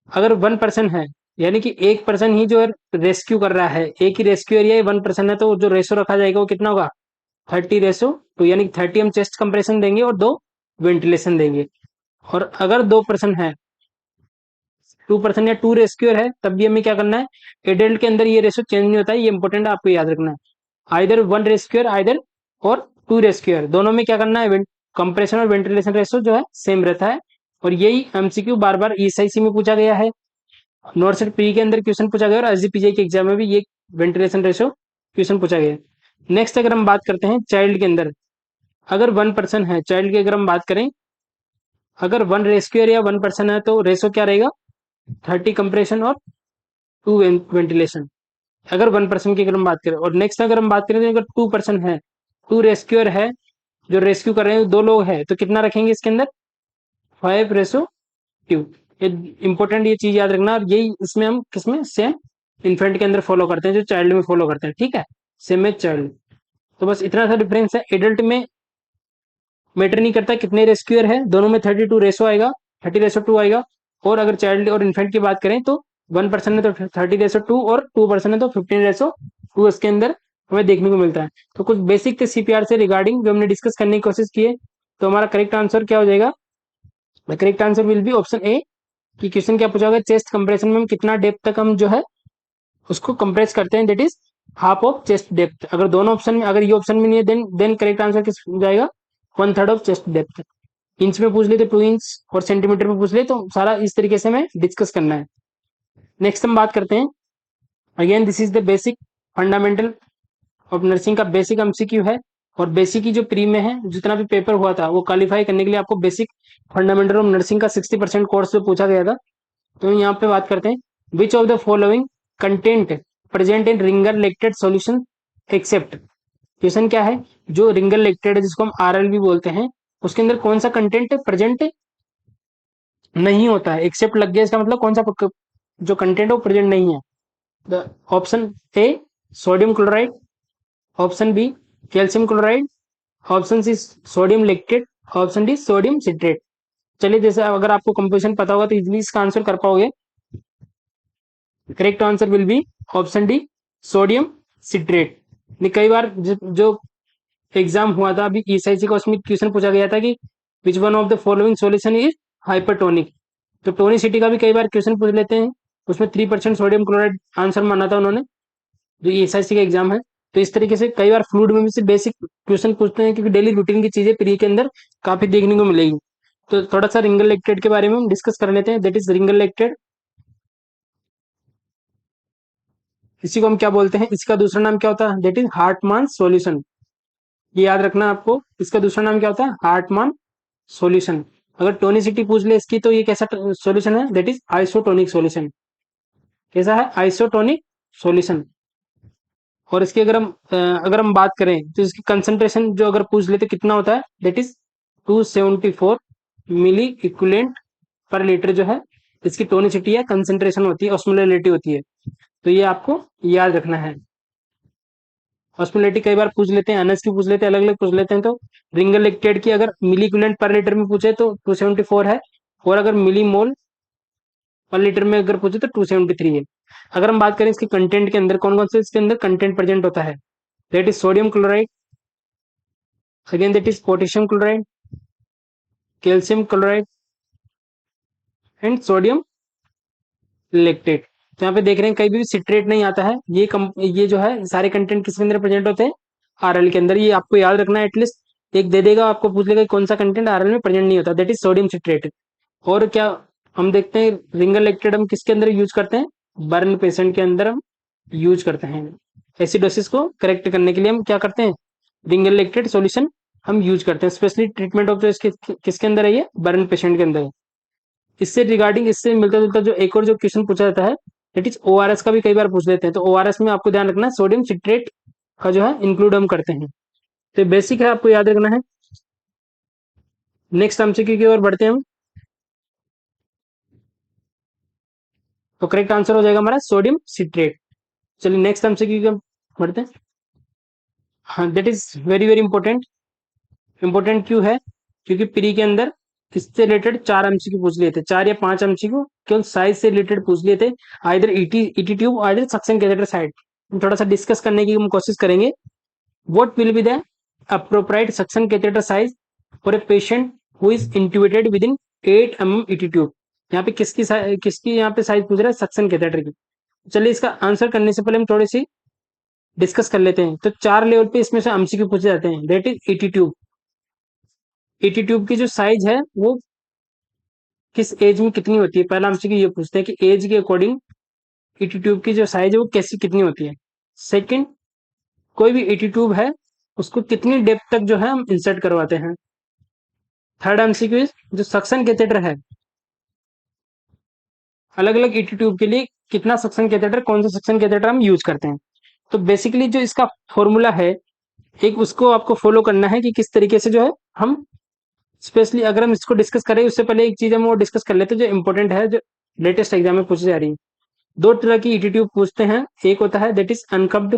अगर 1 पर्सन है, यानी कि एक पर्सन ही जो रेस्क्यू कर रहा है, एक ही रेस्क्यू एरिया 1 पर्सन है, तो जो रेशो रखा जाएगा वो कितना होगा, 30:2, यानी 30 हम चेस्ट कंप्रेशन देंगे और 2 वेंटिलेशन देंगे। और अगर 2 पर्सन है, 2 पर्सन या 2 रेस्क्यूअर है, तब भी हमें क्या करना है, एडल्ट के अंदर ये रेशो चेंज नहीं होता है, ये इंपॉर्टेंट है, आपको याद रखना है। आइदर 1 रेस्क्यूअर आइदर और 2 रेस्क्यूअर, दोनों में क्या करना है, कंप्रेशन और वेंटिलेशन रेशो जो है सेम रहता है। और यही एमसीक्यू बार बार ईएसआईसी में पूछा गया है, नॉर्सेट प्री के अंदर क्वेश्चन पूछा गया, और एसजीपीजे के एग्जाम में भी ये वेंटिलेशन रेशो क्वेश्चन पूछा गया। नेक्स्ट अगर हम बात करते हैं चाइल्ड के अंदर, अगर 1 पर्सन है चाइल्ड की अगर हम बात करें, अगर 1 रेस्क्यूअर या 1 पर्सन है तो रेशो क्या रहेगा, 30 कंप्रेशन और 2 वेंटिलेशन, अगर 1 पर्सन की अगर हम बात करें। और नेक्स्ट अगर हम बात करें तो अगर 2 पर्सन है, 2 रेस्क्यूअर है, जो रेस्क्यू कर रहे हैं 2 लोग हैं, तो कितना रखेंगे इसके अंदर, 5:2। इंपॉर्टेंट ये चीज याद रखना, और यही इसमें हम किसमें सेम इन्फेंट के अंदर फॉलो करते हैं जो चाइल्ड में फॉलो करते हैं, ठीक है, सेम में चाइल्ड। तो बस इतना सा डिफरेंस है। एडल्ट में मैटर नहीं करता कितने रेस्क्यूअर है, दोनों में 32 रेशो आएगा, 30:2 आएगा। और अगर चाइल्ड और इन्फेंट की बात करें तो 1% है तो 30:2 और 2% है तो 15:2 इसके अंदर हमें देखने को मिलता है। तो कुछ बेसिक थे सीपीआर से रिगार्डिंग जो हमने डिस्कस करने की कोशिश की है। तो हमारा करेक्ट आंसर क्या हो जाएगा? The correct answer will be option A. कि क्वेश्चन क्या पूछा गया, चेस्ट कंप्रेशन में हम कितना डेप्थ तक हम जो है उसको कंप्रेस करते हैं, that is half of chest depth. अगर दोनों ऑप्शन में, अगर ये ऑप्शन में नहीं है, देन करेक्ट आंसर किस हो जाएगा? 1/3 ऑफ चेस्ट डेप्थ। इंच में पूछ ले तो 2 इंच, और सेंटीमीटर में पूछ ले तो सारा इस तरीके से हमें डिस्कस करना है। नेक्स्ट हम बात करते हैं, again this is the basic fundamental of nursing का बेसिक एमसीक्यू है। और बेसिक की जो प्री में है, जितना भी पेपर हुआ था वो क्वालिफाई करने के लिए आपको बेसिक फंडामेंटल ऑफ नर्सिंग का 60% कोर्स जो पूछा गया था। तो यहाँ पे बात करते हैं, which of the following content present in Ringer lactate solution except. Question क्या है, जो रिंगर लेक्टेड है जिसको हम आरएल भी बोलते हैं, उसके अंदर कौन सा कंटेंट प्रेजेंट नहीं होता है? एक्सेप्ट लग गया, इसका मतलब कौन सा जो कंटेंट है वो प्रेजेंट नहीं है। The option A sodium chloride, option B calcium chloride, option C sodium lactate, option D sodium citrate. चलिए, जैसे अगर आपको कंपोजिशन पता होगा तो इजीली इसका आंसर कर पाओगे। Correct answer will be option D sodium citrate. कई बार जो एग्जाम हुआ था अभी ईएसआईसी का, उसमें क्वेश्चन पूछा गया था कि which one of the following solution is hypertonic. तो टोनिसिटी का भी कई बार क्वेश्चन पूछ लेते हैं, उसमें 3% सोडियम क्लोराइड आंसर माना था उन्होंने, जो ईएसआईसी का एग्जाम है। तो इस तरीके से कई बार फ्लूइड में भी से बेसिक क्वेश्चन पूछते हैं, क्योंकि डेली रूटीन की चीजें प्री के अंदर काफी देखने को मिलेगी। तो थोड़ा सा रिंगल लेक्टेड के बारे में हम डिस्कस कर लेते हैं, दैट इज रिंगल लेक्टेड। इसी को हम क्या बोलते हैं, इसका दूसरा नाम क्या होता है? That is Hartmann solution. ये याद रखना आपको, इसका दूसरा नाम क्या होता है? हार्टमान सॉल्यूशन। अगर टोनिसिटी पूछ ले इसकी तो ये कैसा सॉल्यूशन है? That is isotonic solution. कैसा है? Isotonic solution. और इसकी अगर हम बात करें तो इसकी कंसंट्रेशन जो अगर पूछ ले तो कितना होता है? That is 274 milli equivalent per litre जो है इसकी टोनिसिटी है, कंसंट्रेशन होती है, ऑस्मोलैरिटी होती है। तो ये आपको याद रखना है। ऑस्मोलैरिटी कई बार पूछ लेते हैं, एनएस की पूछ लेते हैं, अलग अलग पूछ लेते हैं। तो रिंगल लिक्विड की अगर मिली इक्विवेलेंट पर लीटर में पूछे तो 274 है, और अगर मिली मोल पर लीटर में अगर पूछे तो 273 है। अगर हम बात करें इसके कंटेंट के अंदर, कौन कौन से इसके अंदर कंटेंट प्रेजेंट होता है? That is sodium chloride, again that is potassium chloride, calcium chloride and sodium lactate. तो यहाँ पे देख रहे हैं कहीं भी सिट्रेट नहीं आता है। ये जो है सारे कंटेंट किसके अंदर प्रेजेंट होते हैं? आरएल के अंदर। ये आपको याद रखना है, एटलीस्ट एक दे देगा आपको, पूछ लेगा कौन सा कंटेंट आरएल में प्रेजेंट नहीं होता, दैट इज सोडियम सिट्रेट। और क्या हम देखते हैं, रिंगर लेक्टेट हम किसके अंदर यूज करते हैं? बर्न पेशेंट के अंदर हम यूज करते हैं। एसिडोसिस को करेक्ट करने के लिए हम क्या करते हैं? रिंगर लेक्टेट सॉल्यूशन हम यूज करते हैं, स्पेशली ट्रीटमेंट ऑफ किसके अंदर है? ये बर्न पेशेंट के अंदर है। इससे रिगार्डिंग, इससे मिलता जुलता जो एक और जो क्वेश्चन पूछा जाता है, दैट इज ओआरएस का भी कई बार पूछ लेते हैं। तो ओआरएस में आपको ध्यान रखना है सोडियम सिट्रेट का जो है इंक्लूड हम करते हैं। तो बेसिक है, आपको याद रखना है। नेक्स्ट एमसीक्यू की ओर बढ़ते हैं हम। तो करेक्ट आंसर हो जाएगा हमारा सोडियम सिट्रेट। चलिए नेक्स्ट एमसीक्यू की ओर बढ़ते हैं। हाँ, that is very very important. Important क्यों है? क्योंकि प्री के अंदर इससे रिलेटेड 4 एमसीक्यू पूछ लिए थे, 4 या 5 एमसीक्यू केवल साइज से रिलेटेड पूछ लिए थे, either ET tube, either suction catheter side. थोड़ा सा डिस्कस करने की हम कोशिश करेंगे। What will be the appropriate suction catheter size for a patient who is intubated within 8 mm ET tube. यहाँ पे किसकी यहाँ पे साइज पूछ रहा है? सक्शन कैथेटर की। चलिए, इसका आंसर करने से पहले हम थोड़ी सी डिस्कस कर लेते हैं। तो 4 लेवल पे इसमें से एमसीक्यू पूछे जाते हैं, that is ET tube. ET tube की जो साइज है वो किस एज में कितनी होती है? पहला एमसीक्यू ये पूछते हैं कि एज के अकॉर्डिंग ईटी ट्यूब की जो साइज है वो कैसी कितनी होती है। सेकंड, कोई भी ईटी ट्यूब है उसको कितनी डेप्थ तक जो है हम इंसर्ट करवाते हैं। थर्ड एमसीक्यू इज जो सक्शन कैथेटर है, अलग अलग ईटी ट्यूब के लिए कितना सक्शन कैथेटर, कौन सा सक्शन कैथेटर हम यूज करते हैं। तो बेसिकली जो इसका फॉर्मूला है, एक उसको आपको फॉलो करना है कि किस तरीके से जो है हम स्पेशली अगर हम इसको डिस्कस करें उससे पहले एक चीज हम वो डिस्कस कर लेते हैं जो इंपॉर्टेंट है, जो लेटेस्ट एग्जाम में पूछी जा रही है। दो तरह की ईटीट्यूब पूछते हैं, एक होता है that is uncuffed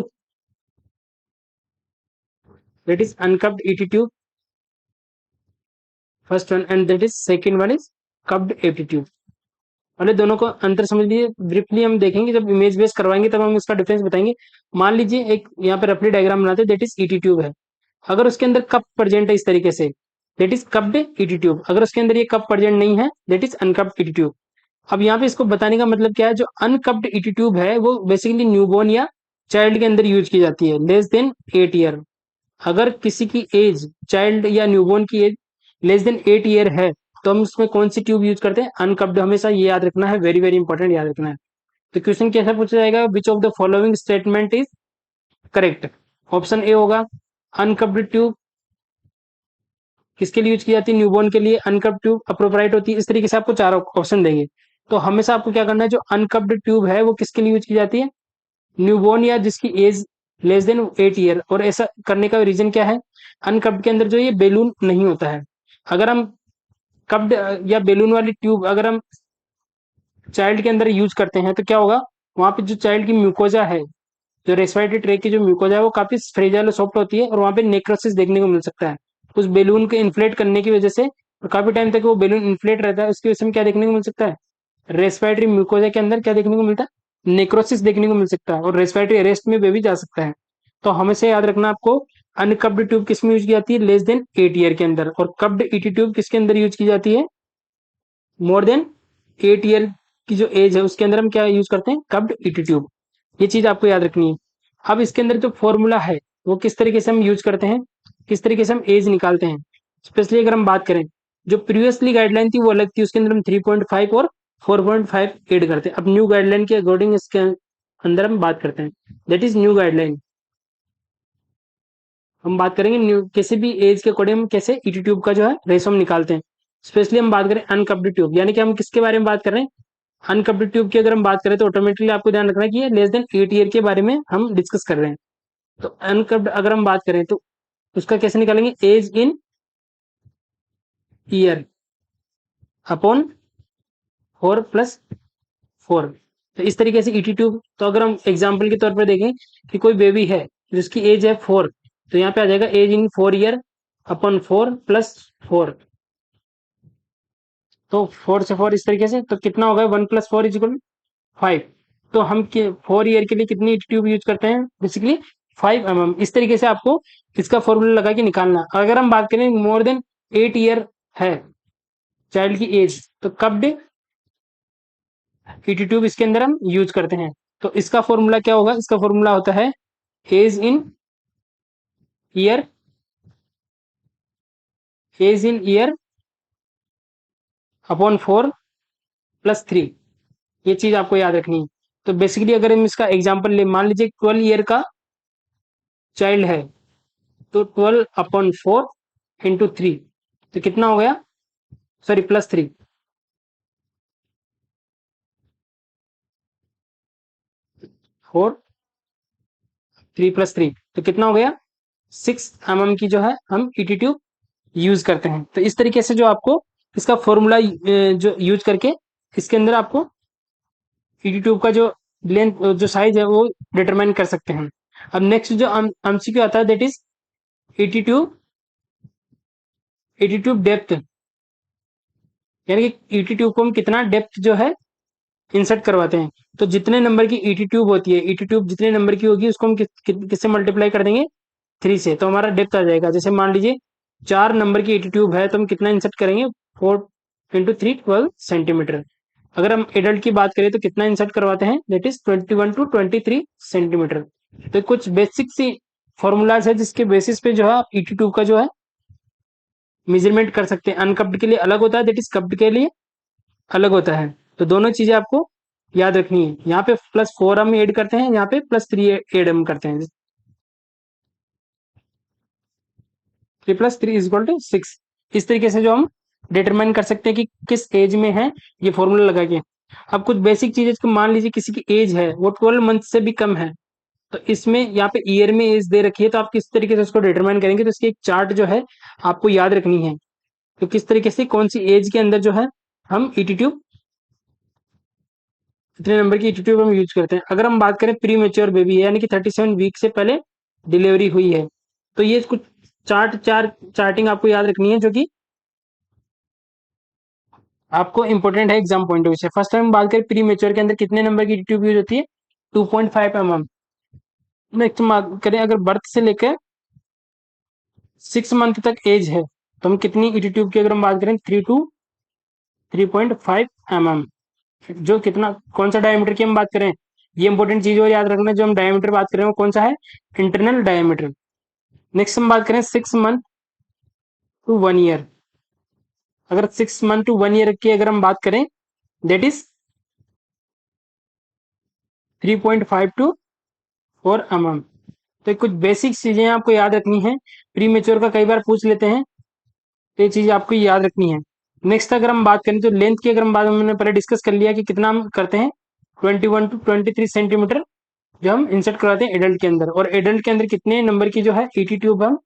ET tube, first one, and that is second one is cuffed ET tube. पहले दोनों को अंतर समझ लीजिए, ब्रीफली हम देखेंगे, जब इमेज बेस करवाएंगे तब हम इसका डिफरेंस बताएंगे। मान लीजिए एक यहाँ पे रफली डायग्राम बनाते हैं, दैट इज ईटी ट्यूब है। अगर उसके अंदर कप प्रेजेंट है इस तरीके से, दैट इज कप्ड ईटी ट्यूब। अगर उसके अंदर ये कप प्रेजेंट नहीं है, दैट इज अनकप्ड ईटी ट्यूब। अब यहाँ पे इसको बताने का मतलब क्या है, जो अनकप्ड ईटी ट्यूब है वो बेसिकली न्यूबॉर्न या चाइल्ड के अंदर यूज की जाती है, लेस देन 8 ईयर। अगर किसी की एज, चाइल्ड या न्यूबॉर्न की एज लेस देन 8 ईयर है, तो हम उसमें कौन सी ट्यूब यूज करते हैं, अनकप्ड। हमेशा ये याद रखना है, वेरी वेरी इंपॉर्टेंट याद रखना है। तो क्वेश्चन कैसा पूछा जाएगा, विच of the following statement is correct. Option A होगा अनकप्ड ट्यूब किसके लिए यूज की जाती है, न्यूबॉर्न के लिए। अनकप्ड ट्यूब अप्रोप्राइट होती है। इस तरीके से आपको चार ऑप्शन देंगे, तो हमेशा आपको क्या करना है, जो अनकप्ड ट्यूब है वो किसके लिए यूज की जाती है, न्यूबॉर्न या जिसकी एज लेस देन 8 ईयर। और ऐसा करने का रीजन क्या है, अनकप्ड के अंदर जो ये बेलून नहीं होता है। अगर हम कप्ड या बेलून वाली ट्यूब अगर हम चाइल्ड के अंदर यूज करते हैं तो क्या होगा, वहां पे जो चाइल्ड की म्यूकोजा है, जो रेस्पिरेटरी ट्रैक की जो म्यूकोजा है वो काफी फ्रेजाइल और सॉफ्ट होती है, और वहां पे नेक्रोसिस देखने को मिल सकता है उस बेलून के इन्फ्लेट करने की वजह से। और काफी टाइम तक वो बेलून इन्फ्लेट रहता है, उसकी वजह से हमें क्या देखने को मिल सकता है, रेस्पिरेटरी म्यूकोजा के अंदर क्या देखने को मिलता है, नेक्रोसिस देखने को मिल सकता है, और रेस्पिरेटरी अरेस्ट में भी जा सकता है। तो हमेशा याद रखना आपको, अनकप्ड ट्यूब किस में यूज की जाती है, लेस देन 8 ईयर के अंदर। और कप्ड ईटी ट्यूब किसके अंदर यूज की जाती है, मोर देन 8 ईयर की जो एज है उसके अंदर हम क्या यूज करते हैं, कप्ड ईटी ट्यूब। ये चीज आपको याद रखनी है। अब इसके अंदर जो फॉर्मूला है वो किस तरीके से हम यूज करते हैं, किस तरीके से हम एज निकालते हैं। स्पेशली अगर हम बात करें, जो प्रीवियसली गाइडलाइन थी वो अलग थी, उसके अंदर हम 3.5 और 4.5 ऐड करते हैं। अब न्यू गाइडलाइन के अकॉर्डिंग इसके अंदर हम बात करते हैं, दैट इज न्यू गाइडलाइन। हम बात करेंगे न्यू, किसी भी एज के अकॉर्डिंग हम कैसे ईटी ट्यूब का जो है रेशो हम निकालते हैं। स्पेशली हम बात करें अनकप्ड ट्यूब, यानी कि हम किसके बारे में बात कर रहे हैं, अनकप्ड ट्यूब की अगर हम बात करें तो ऑटोमेटिकली आपको ध्यान रखना है कि ये लेस देन 8 ईयर के बारे में हम डिस्कस कर रहे हैं। तो अनकप्ड अगर हम बात करें तो उसका कैसे निकालेंगे, एज इन ईयर अपॉन 4+4। तो इस तरीके से ईटी ट्यूब, तो अगर हम एग्जाम्पल के तौर पर देखें कि कोई बेबी है जिसकी एज है 4, तो यहाँ पे आ जाएगा एज इन 4 ईयर अपॉन 4+4। तो 4 से 4 इस तरीके से, तो कितना होगा, 1+4=5। तो हम 4 ईयर के लिए कितनी ट्यूब यूज करते हैं, बेसिकली 5 mm। इस तरीके से आपको इसका फॉर्मूला लगा के निकालना। अगर हम बात करें मोर देन 8 ईयर है चाइल्ड की एज, तो कब ईटी ट्यूब इसके अंदर हम यूज करते हैं। तो इसका फॉर्मूला क्या होगा, इसका फॉर्मूला होता है age in year, age in year upon 4+3। ये चीज आपको याद रखनी है। तो बेसिकली अगर हम इसका एग्जांपल ले, मान लीजिए 12 ईयर का चाइल्ड है, तो 12/4 × 3, तो कितना हो गया, सॉरी +3, 4 3+3, तो कितना हो गया, 6 mm की जो है हम ईटी ट्यूब यूज करते हैं। तो इस तरीके से जो आपको इसका फॉर्मूला जो यूज करके इसके अंदर आपको ईटी ट्यूब का जो लेंथ, जो साइज है वो डिटरमाइन कर सकते हैं। अब नेक्स्ट जो एमसीक्यू आता है, that is ET tube, ET tube depth, यानी कि ईटी ट्यूब को हम कितना डेप्थ जो है इंसर्ट करवाते हैं। तो जितने नंबर की ईटी ट्यूब होती है, ईटी ट्यूब जितने नंबर की होगी उसको हम किससे मल्टीप्लाई कर देंगे, 3 से, तो हमारा डेप्थ आ जाएगा। जैसे मान लीजिए 4 नंबर की ईटी ट्यूब है तो हम कितना इंसर्ट करेंगे, 4 × 3 12 सेंटीमीटर। अगर हम एडल्ट की बात करें तो कितना इंसर्ट करवाते हैं, दैट इज 21 to 23 सेंटीमीटर। तो कुछ बेसिक सी फॉर्मूलाज है जिसके बेसिस पे जो है ईटी ट्यूब का जो है मेजरमेंट कर सकते हैं। अनकप्ड के लिए अलग होता है, दैट इज कप्ड के लिए अलग होता है। तो दोनों चीजें आपको याद रखनी है। यहाँ पे +4 हम ऐड करते हैं, यहाँ पे +3 ऐड हम करते हैं, 3+3 = 6। इस तरीके से जो हम डिटरमाइन कर सकते हैं कि किस एज में है, ये फॉर्मूला लगा के। अब कुछ बेसिक चीजें, मान लीजिए किसी की एज है वो 12 मंथ से भी कम है, तो इसमें यहाँ पे ईयर में एज दे रखी है, तो आप किस तरीके से उसको डिटरमाइन करेंगे, तो इसकी एक चार्ट जो है आपको याद रखनी है। तो किस तरीके से कौन सी एज के अंदर जो है हम ईटी ट्यूब, इतने नंबर की ईटी ट्यूब हम यूज करते हैं। अगर हम बात करें प्री मेच्योर बेबी है, यानी कि 37 वीक से पहले डिलीवरी हुई है, तो ये कुछ चार्टिंग आपको याद रखनी है, जो कि आपको इंपॉर्टेंट है एग्जाम पॉइंट ऑफ व्यू से। फर्स्ट टाइम बात करें प्री मेच्योर के अंदर कितने नंबर की ट्यूब यूज होती है, 2.5 mm। नेक्स्ट बात करें अगर बर्थ से लेकर 6 मंथ तक एज है, तो हम कितनी ईटी ट्यूब की अगर हम बात करें 3 to 3.5 mm। जो कितना कौन सा डायमीटर की हम बात करें, ये इंपॉर्टेंट चीज और याद रखना, जो हम डायमीटर बात करें वो कौन सा है, इंटरनल डायमीटर। नेक्स्ट हम बात करें 6 month to 1 year। अगर 6 month to 1 year की अगर हम बात करें, दैट इज 3.5 to 4 mm। तो कुछ बेसिक चीजें आपको याद रखनी है, प्री मेच्योर का कई बार पूछ लेते हैं, तो ये चीज आपको याद रखनी है। नेक्स्ट अगर हम बात करें तो लेंथ की अगर हम बात, हमने पहले डिस्कस कर लिया कि कितना हम करते हैं, 21 to 23 सेंटीमीटर जो हम इंसर्ट करवाते हैं एडल्ट के अंदर। और एडल्ट के अंदर कितने नंबर की जो है ईटी ट्यूब हम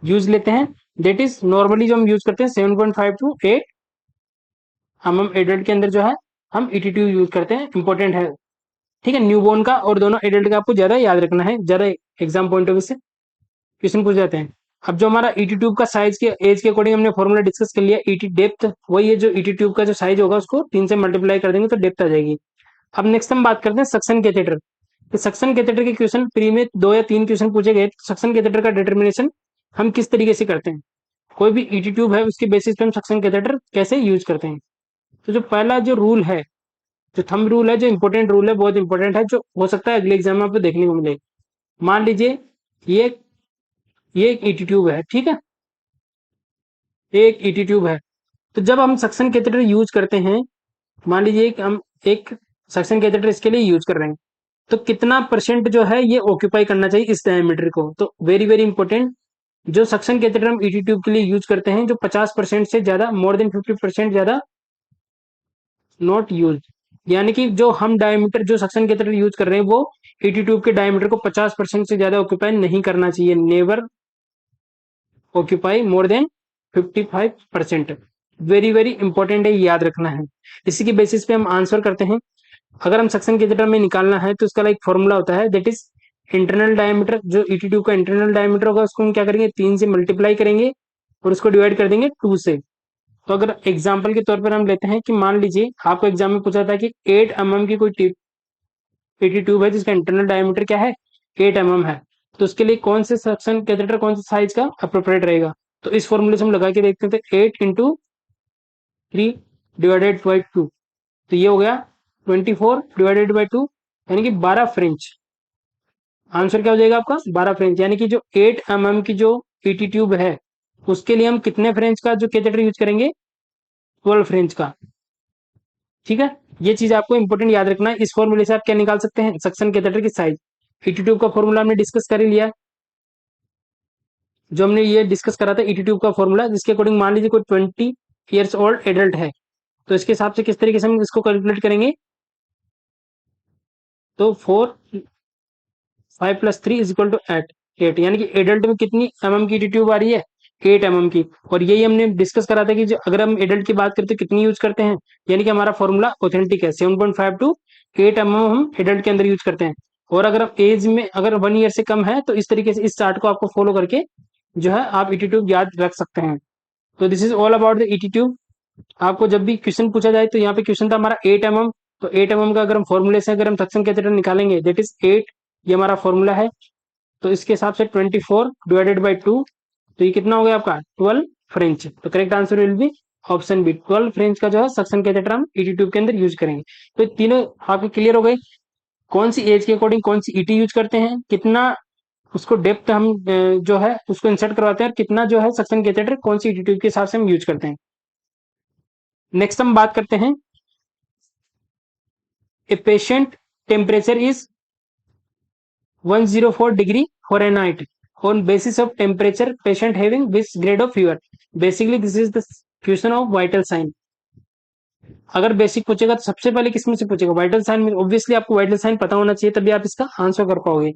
यूज लेते हैं, दैट इज नॉर्मली जो हम यूज करते हैं 7.5 to 8 mm एडल्ट के अंदर जो है हम ईटी ट्यूब यूज करते हैं, इंपॉर्टेंट है। ठीक है, न्यूबॉर्न का और दोनों एडल्ट का आपको ज्यादा याद रखना है, ज्यादा एग्जाम पॉइंट ऑफ व्यू से क्वेश्चन पूछ जाते हैं। अब जो हमारा ईटी ट्यूब का साइज के एज के अकॉर्डिंग हमने फॉर्मूला डिस्कस कर लिया, ईटी डेप्थ वही है, जो ईटी ट्यूब का जो साइज होगा उसको 3 से मल्टीप्लाई कर देंगे तो डेप्थ आ जाएगी। अब नेक्स्ट हम बात करते हैं सक्शन कैथेटर। तो सक्शन कैथेटर के क्वेश्चन प्री में 2 या 3 क्वेश्चन पूछे गए। सक्शन कैथेटर का डिटर्मिनेशन हम किस तरीके से करते हैं, कोई भी ईटी ट्यूब है उसके बेसिस पे हम सक्शन कैथेटर कैसे यूज करते हैं। तो जो पहला जो रूल है, जो थंब रूल है, जो इंपॉर्टेंट रूल है, बहुत इंपॉर्टेंट है, जो हो सकता है अगले एग्जाम में आपको देखने को मिले। मान लीजिए ये ये एक ईटी ट्यूब है, ठीक है, ये एक ईटी ट्यूब है। तो जब हम सक्शन कैथेटर यूज करते हैं, मान लीजिए कि हम एक सक्शन कैथेटर इसके लिए यूज कर रहे हैं, तो कितना परसेंट जो है ये ऑक्यूपाई करना चाहिए इस डायमीटर को। तो वेरी वेरी इंपॉर्टेंट, जो सक्शन कैथेटर हम ईटी ट्यूब के लिए यूज करते हैं, जो 50% से ज्यादा, मोर देन 50% ज्यादा नॉट यूज, यानी कि जो हम डायमीटर जो सक्शन कैथेटर यूज कर रहे हैं वो ईटी ट्यूब के डायमीटर को 50% से ज्यादा ऑक्यूपाई नहीं करना चाहिए। Never occupy more than 55%। Very very important है, याद रखना है। इसी के बेसिस पे हम आंसर करते हैं। अगर हम सक्शन कैथेटर में निकालना है तो उसका एक फॉर्मूला होता है, दैट इज इंटरनल डायमीटर। जो ईटी ट्यूब का इंटरनल डायमीटर होगा उसको हम क्या करेंगे, 3 से मल्टीप्लाई करेंगे और उसको डिवाइड कर देंगे 2 से। तो अगर एग्जाम्पल के तौर पर हम लेते हैं कि मान लीजिए आपको एग्जाम में पूछा था कि 8 mm की कोई ईटी ट्यूब है जिसका इंटरनल डायमीटर क्या है, 8 mm है, तो उसके लिए कौन से सक्शन कैथेटर कौन से साइज का अप्रोप्रिएट रहेगा। तो इस फॉर्मूले से हम लगा के देखते थे, 8 × 3 / 2, तो ये हो गया 24 / 2, यानी कि 12 फ्रेंच। आंसर क्या हो जाएगा आपका, 12 फ्रेंच। यानी कि जो 8 mm की जो ईटी ट्यूब है उसके लिए हम कितने फ्रेंच का जो कैथेटर यूज करेंगे, 12 फ्रेंच का। ठीक है, ये चीज आपको इंपॉर्टेंट याद रखना है। इस फॉर्मूले से आप क्या निकाल सकते हैं, सक्शन कैथेटर की साइज। ईटी ट्यूब का फॉर्मूला हमने डिस्कस कर ही लिया, जो हमने ये डिस्कस करा था ईटी ट्यूब का फॉर्मूला, जिसके अकॉर्डिंग मान लीजिए कोई 20 years ओल्ड एडल्ट है, तो इसके हिसाब से किस तरीके से हम इसको कैलकुलेट करेंगे, तो 5 + 3 = 8, यानी कि एडल्ट में कितनी mm की ट्यूब आ रही है, 8 mm की। और यही हमने डिस्कस करा था कि जो अगर हम एडल्ट की बात करते हैं कितनी यूज करते हैं, यानी कि हमारा फॉर्मूला ऑथेंटिक है, 7.5 to 8 mm हम एडल्ट के अंदर यूज करते हैं। और अगर हम एज में अगर 1 year से कम है तो इस तरीके से इस चार्ट को आपको फॉलो करके जो है आप ईटी ट्यूब याद रख सकते हैं। तो this is all about the ET tube. आपको जब भी क्वेश्चन पूछा जाए, तो यहाँ पे क्वेश्चन था हमारा 8 mm, तो 8 mm का अगर हम फॉर्मूले से अगर हम सक्शन कैथेटर निकालेंगे, दैट इज 8, ये हमारा फॉर्मूला है। तो इसके हिसाब से 24 / 2, तो ये कितना हो गया आपका 12 फ्रेंच। तो correct answer will be option B, 12 French का जो है सक्शन कैथेटर हम ईटी ट्यूब के अंदर यूज करेंगे। तो तीनों आपके क्लियर हो गए, कौन सी एज के अकॉर्डिंग कौन सी ईटी यूज करते हैं, कितना उसको डेप्थ हम जो है उसको इंसर्ट करवाते हैं, और कितना जो है सक्शन कैथेटर कौन सी ईटी ट्यूब के हिसाब से हम यूज करते हैं। नेक्स्ट हम बात करते हैं, a patient temperature is 104 degree Fahrenheit on basis of temperature patient having which grade of fever। basically this is the question of vital sign। अगर बेसिक पूछेगा तो सबसे पहले किसमें से पूछेगा, वाइटल साइन में। ऑब्वियसली आपको वाइटल साइन पता होना चाहिए, तभी आप इसका आंसर कर पाओगे।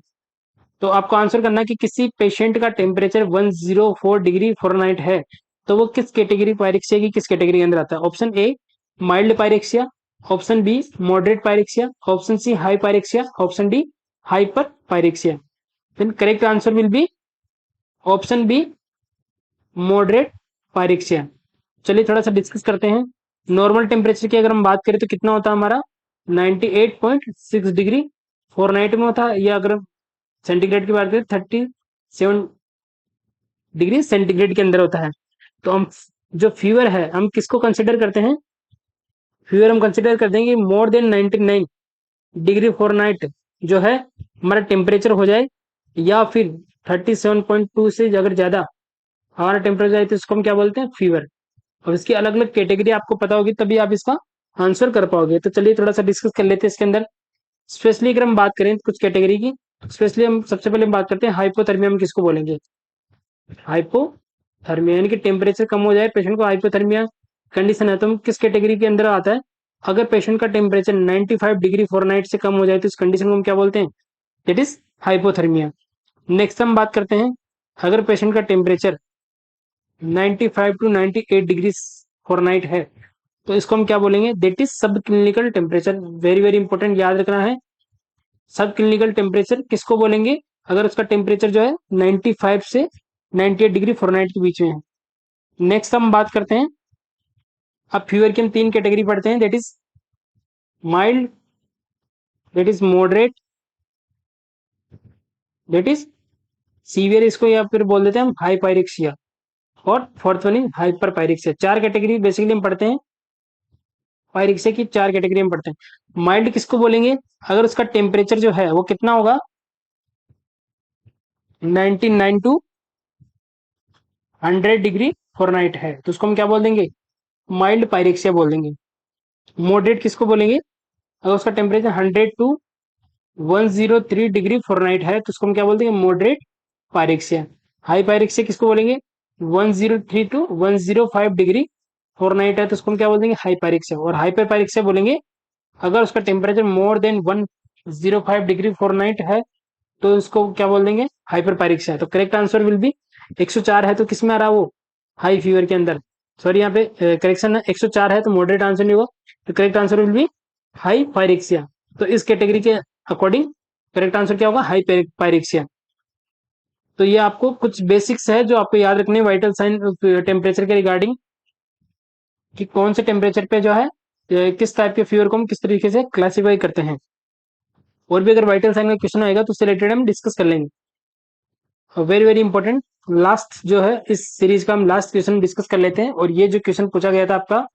तो आपको आंसर करना है कि किसी पेशेंट का टेम्परेचर 104 डिग्री Fahrenheit है, तो वो किस कैटेगरी पायरेक्सिया की किस कैटेगरी के अंदर आता है? Option A mild pyrexia, option B moderate pyrexia, option C high pyrexia, option D hyper pyrexia. Then correct answer will be option B moderate pyrexia. चलिए थोड़ा सा डिस्कस करते हैं। नॉर्मल टेम्परेचर की अगर हम बात करें तो कितना होता है हमारा? 98.6 डिग्री फॉरनाइट में होता है, या अगर सेंटीग्रेड की बात करें 37 डिग्री सेंटीग्रेड के अंदर होता है। तो हम जो फीवर है हम किसको कंसिडर करते हैं? फीवर हम कंसिडर करते हैं कि मोर देन 99 डिग्री फॉरनाइट जो है हमारा टेम्परेचर हो जाए, या फिर 37.2 से अगर ज्यादा हमारा टेम्परेचर आए तो इसको हम क्या बोलते हैं? फीवर। और इसकी अलग अलग कैटेगरी आपको पता होगी तभी आप इसका आंसर कर पाओगे। तो चलिए थोड़ा सा डिस्कस कर लेते हैं इसके अंदर। स्पेशली अगर हम बात करें कुछ कैटेगरी की, स्पेशली हम सबसे पहले हम बात करते हैं हाइपोथर्मिया। हम किसको बोलेंगे? हाइपोथर्मिया, यानी कि टेम्परेचर कम हो जाए, पेशेंट को हाइपोथर्मिया कंडीशन है, तो हम किस कैटेगरी के अंदर आता है? अगर पेशेंट का टेम्परेचर 95 डिग्री फॉरनाइट से कम हो जाए तो इस कंडीशन को हम क्या बोलते हैं? That is hypothermia. नेक्स्ट हम बात करते हैं, अगर पेशेंट का टेम्परेचर 95 टू 98 डिग्री फॉरनाइट है तो इसको हम क्या बोलेंगे? दैट इज सब clinical temperature. Very very important, याद रखना है। सब क्लिनिकल टेम्परेचर किसको बोलेंगे? अगर उसका टेम्परेचर जो है 95 से 98 डिग्री फॉरनाइट के बीच में है। नेक्स्ट हम बात करते हैं, अब फीवर की हम तीन कैटेगरी पढ़ते हैं। That is mild, that is moderate, that is severe, इसको या फिर बोल देते हैं हम हाई पायरेक्सिया, और fourth one is hyper pyrexia. चार कैटेगरी बेसिकली हम पढ़ते हैं, पायरेक्सिया की चार कैटेगरी हम पढ़ते हैं। माइल्ड किसको बोलेंगे? अगर उसका टेम्परेचर जो है वो कितना होगा? 99 टू 100 डिग्री फॉरनाइट है तो उसको हम क्या बोल देंगे? माइल्ड पायरेक्सिया बोल देंगे। मॉडरेट किसको बोलेंगे? अगर उसका टेम्परेचर 100 टू 103 डिग्री फॉरनाइट है तो उसको हम क्या बोल देंगे? Moderate pyrexia. हाई पायरेक्सिया किसको बोलेंगे? 103 टू 105 डिग्री फॉरनाइट है तो उसको हम क्या बोल देंगे? High pyrexia. और हाइपर पायरेक्सिया बोलेंगे अगर उसका temperature more than 105 degree Fahrenheit है तो इसको क्या बोल देंगे? Hyper pyrexia. तो करेक्ट आंसर विल बी 104 है तो किस में आ रहा है वो? हाई फीवर के अंदर। सॉरी यहाँ पे करेक्शन है, 104 है तो मॉडरेट आंसर नहीं होगा, तो correct answer will B high pyrexia. तो इस कैटेगरी के अकॉर्डिंग करेक्ट आंसर क्या होगा? High pyrexia. तो ये आपको कुछ बेसिक्स है जो आपको याद रखने, वाइटल साइन टेम्परेचर के रिगार्डिंग, कि कौन से टेम्परेचर पे जो है किस टाइप के फीवर को हम किस तरीके से क्लासीफाई करते हैं। और भी अगर वाइटल साइन का क्वेश्चन आएगा तो उससे रिलेटेड हम डिस्कस कर लेंगे। वेरी वेरी इंपॉर्टेंट, लास्ट जो है इस सीरीज का हम लास्ट क्वेश्चन डिस्कस कर लेते हैं। और ये जो क्वेश्चन पूछा गया था आपका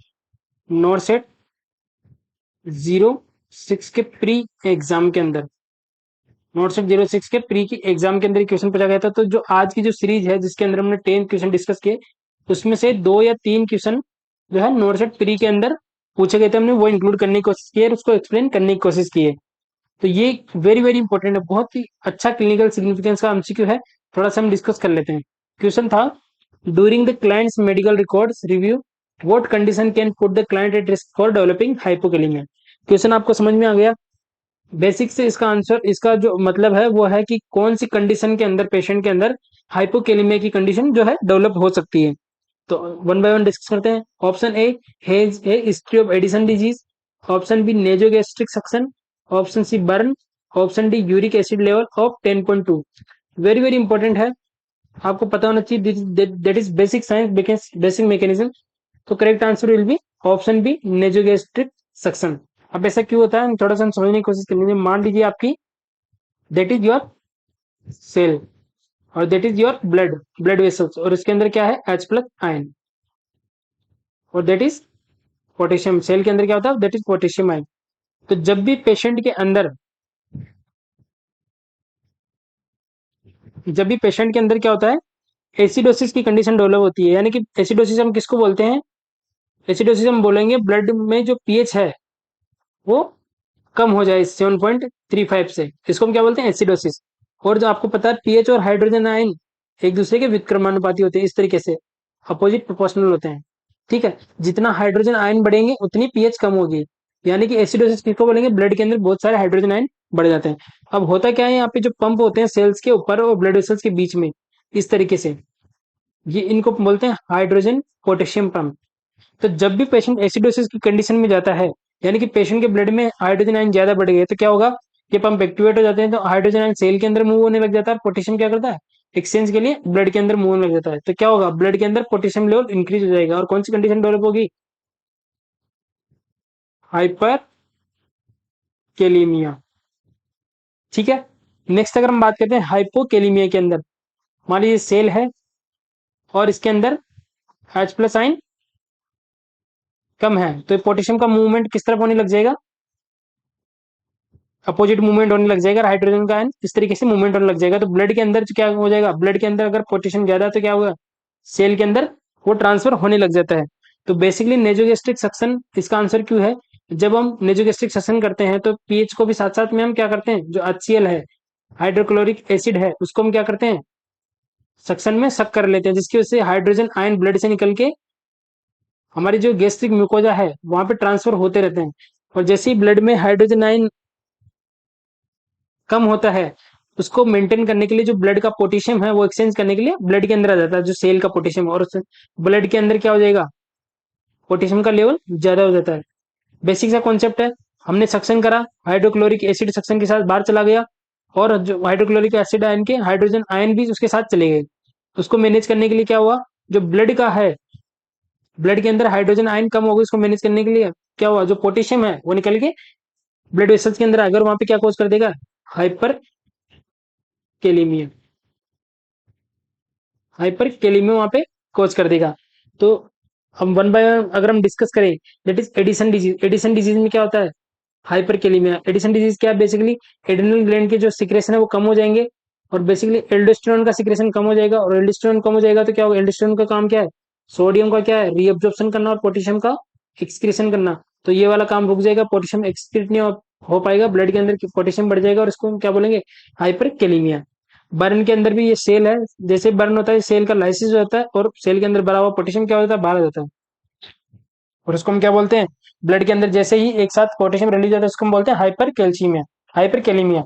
नॉरसेट 06 के प्री एग्जाम के अंदर, नॉरसेट 06 के प्री की एग्जाम के अंदर क्वेश्चन पूछा गया था। तो जो आज की जो सीरीज है जिसके अंदर हमने 10 क्वेश्चन डिस्कस किए, उसमें से 2 या 3 क्वेश्चन जो है नॉरसेट प्री के अंदर पूछे गए थे, हमने वो इंक्लूड करने की कोशिश की है और उसको एक्सप्लेन करने की कोशिश की है। तो ये वेरी वेरी इंपॉर्टेंट है, बहुत ही अच्छा क्लिनिकल सिग्निफिकेंस का एमसीक्यू है। थोड़ा सा हम डिस्कस कर लेते हैं। क्वेश्चन था, during the clients medical records review what condition can put the client at risk for developing hypokalemia. Question आपको समझ में आ गया? बेसिक से इसका आंसर, इसका जो मतलब है वो है कि कौन सी कंडीशन के अंदर पेशेंट के अंदर हाइपोकैलेमिया की कंडीशन जो है डेवलप हो सकती है। तो वन बाय वन डिस्कस करते हैं। Option A has a history of Addison disease, option B nasogastric suction, option C burn, option D uric acid level of 10.2। Very very important है, आपको पता होना चाहिए, that is basic science, basic mechanism. तो correct answer will be option B nasogastric suction. अब ऐसा क्यों होता है थोड़ा सा हम समझने की कोशिश करेंगे। मान लीजिए आपकी दैट इज योर सेल और that is your blood blood vessels, और इसके अंदर क्या है? H+ आयन, और दैट इज पोटेशियम। सेल के अंदर क्या होता है? That is potassium ion. तो जब भी पेशेंट के अंदर क्या होता है? एसिडोसिस की कंडीशन डेवलप होती है। यानी कि एसिडोसिस हम किसको बोलते हैं? एसिडोसिस हम बोलेंगे ब्लड में जो पीएच है वो कम हो जाए 7.35 से, इसको हम क्या बोलते हैं? एसिडोसिस। और जो आपको पता है पीएच और हाइड्रोजन आयन एक दूसरे के विक्रमानुपाती होते हैं, इस तरीके से अपोजिट प्रोपोर्शनल होते हैं। ठीक है, जितना हाइड्रोजन आयन बढ़ेंगे उतनी पीएच कम होगी। यानी कि एसिडोसिस किसको बोलेंगे? ब्लड के अंदर बहुत सारे हाइड्रोजन आयन बढ़ जाते हैं। अब होता क्या है, यहाँ पे जो पंप होते हैं सेल्स के ऊपर और ब्लड वेसल्स के बीच में, इस तरीके से ये इनको बोलते हैं हाइड्रोजन पोटेशियम पंप। तो जब भी पेशेंट एसिडोसिस की कंडीशन में जाता है, यानी कि पेशेंट के ब्लड में हाइड्रोजन आयन ज्यादा बढ़ गए, तो क्या होगा, ये पंप एक्टिवेट हो जाते हैं, तो हाइड्रोजन आयन सेल के अंदर मूव होने लग जाता है। पोटेशियम क्या करता है, एक्सचेंज के लिए ब्लड के अंदर मूव होने लग जाता है। तो क्या होगा, ब्लड के अंदर पोटेशियम लेवल इंक्रीज हो जाएगा, और कौन सी कंडीशन डेवलप होगी, हाइपर कैलीमिया। ठीक है। नेक्स्ट अगर हम बात करते हैं हाइपोकेलीमिया के अंदर, मान लीजिए सेल है और इसके अंदर H प्लस आयन कम है, तो पोटेशियम का मूवमेंट किस तरफ होने लग जाएगा, अपोजिट मूवमेंट होने लग जाएगा। हाइड्रोजन का आयन इस तरीके से मूवमेंट होने लग जाएगा, तो ब्लड के अंदर क्या हो जाएगा, ब्लड के अंदर अगर पोटेशियम ज्यादा है तो क्या होगा, सेल के अंदर वो ट्रांसफर होने लग जाता है। तो बेसिकली नेजोगेस्ट्रिक सक्शन इसका आंसर क्यों है। जब हम नेजोगेस्ट्रिक सक्शन करते हैं तो पीएच को भी साथ साथ में हम क्या करते हैं, जो HCl है, हाइड्रोक्लोरिक एसिड है, उसको हम क्या करते हैं, सक्शन में सक कर लेते हैं, जिसकी वजह से हाइड्रोजन आयन ब्लड से निकल के हमारी जो गैस्ट्रिक म्यूकोजा है वहां पे ट्रांसफर होते रहते हैं। और जैसे ही ब्लड में हाइड्रोजन आयन कम होता है, उसको मेंटेन करने के लिए जो ब्लड का पोटेशियम है वो एक्सचेंज करने के लिए ब्लड के अंदर आ जाता है, जो सेल का पोटेशियम, और उस ब्लड के अंदर क्या हो जाएगा, पोटेशियम का लेवल ज्यादा हो जाता है। बेसिक सा कॉन्सेप्ट है। हमने सक्शन करा, हाइड्रोक्लोरिक एसिड सक्शन के साथ बाहर चला गया, और जो हाइड्रोक्लोरिक एसिड आयन के हाइड्रोजन आयन भी उसके साथ चले गए। उसको मैनेज करने के लिए क्या हुआ, जो ब्लड का है, ब्लड के अंदर हाइड्रोजन आयन कम हो गई, उसको मैनेज करने के लिए क्या हुआ, जो पोटेशियम है वो निकल के ब्लड वेसल्स के अंदर अगर वहां पे क्या कॉज कर देगा, हाइपर कैलीमिया, हाइपर कैलीमिया वहां पे कॉज कर देगा। तो हम वन बाय वन अगर हम डिस्कस करें, that is Addison disease. Addison disease में क्या होता है, हाइपर कैलीमिया। एडिसन डिजीज क्या है, बेसिकली एड्रिनल ग्लैंड के जो सिक्रेशन है वो कम हो जाएंगे, और बेसिकली एल्डोस्टेरोन का सिक्रेशन कम हो जाएगा, और एल्डोस्टेरोन कम हो जाएगा तो क्या होगा, एल्डोस्टेरोन का काम क्या है, सोडियम का क्या है, रीअब्जॉर्प्शन करना, और पोटेशियम का एक्सक्रीशन करना। तो ये वाला काम रुक जाएगा, पोटेशियम एक्सक्रीट नहीं हो पाएगा, ब्लड के अंदर पोटेशियम बढ़ जाएगा, और इसको हम क्या बोलेंगे, हाइपर कैलीमिया। बर्न के अंदर भी ये सेल है, जैसे बर्न होता है सेल का लाइसिस होता है, और सेल के अंदर भरा हुआ पोटेशियम क्या होता है, बाहर आ जाता है, और उसको हम क्या बोलते हैं, ब्लड के अंदर जैसे ही एक साथ पोटेशियम रिलीज होता है उसको हम बोलते हैं हाइपर कैल्शियमिया, हाइपर कैलीमिया।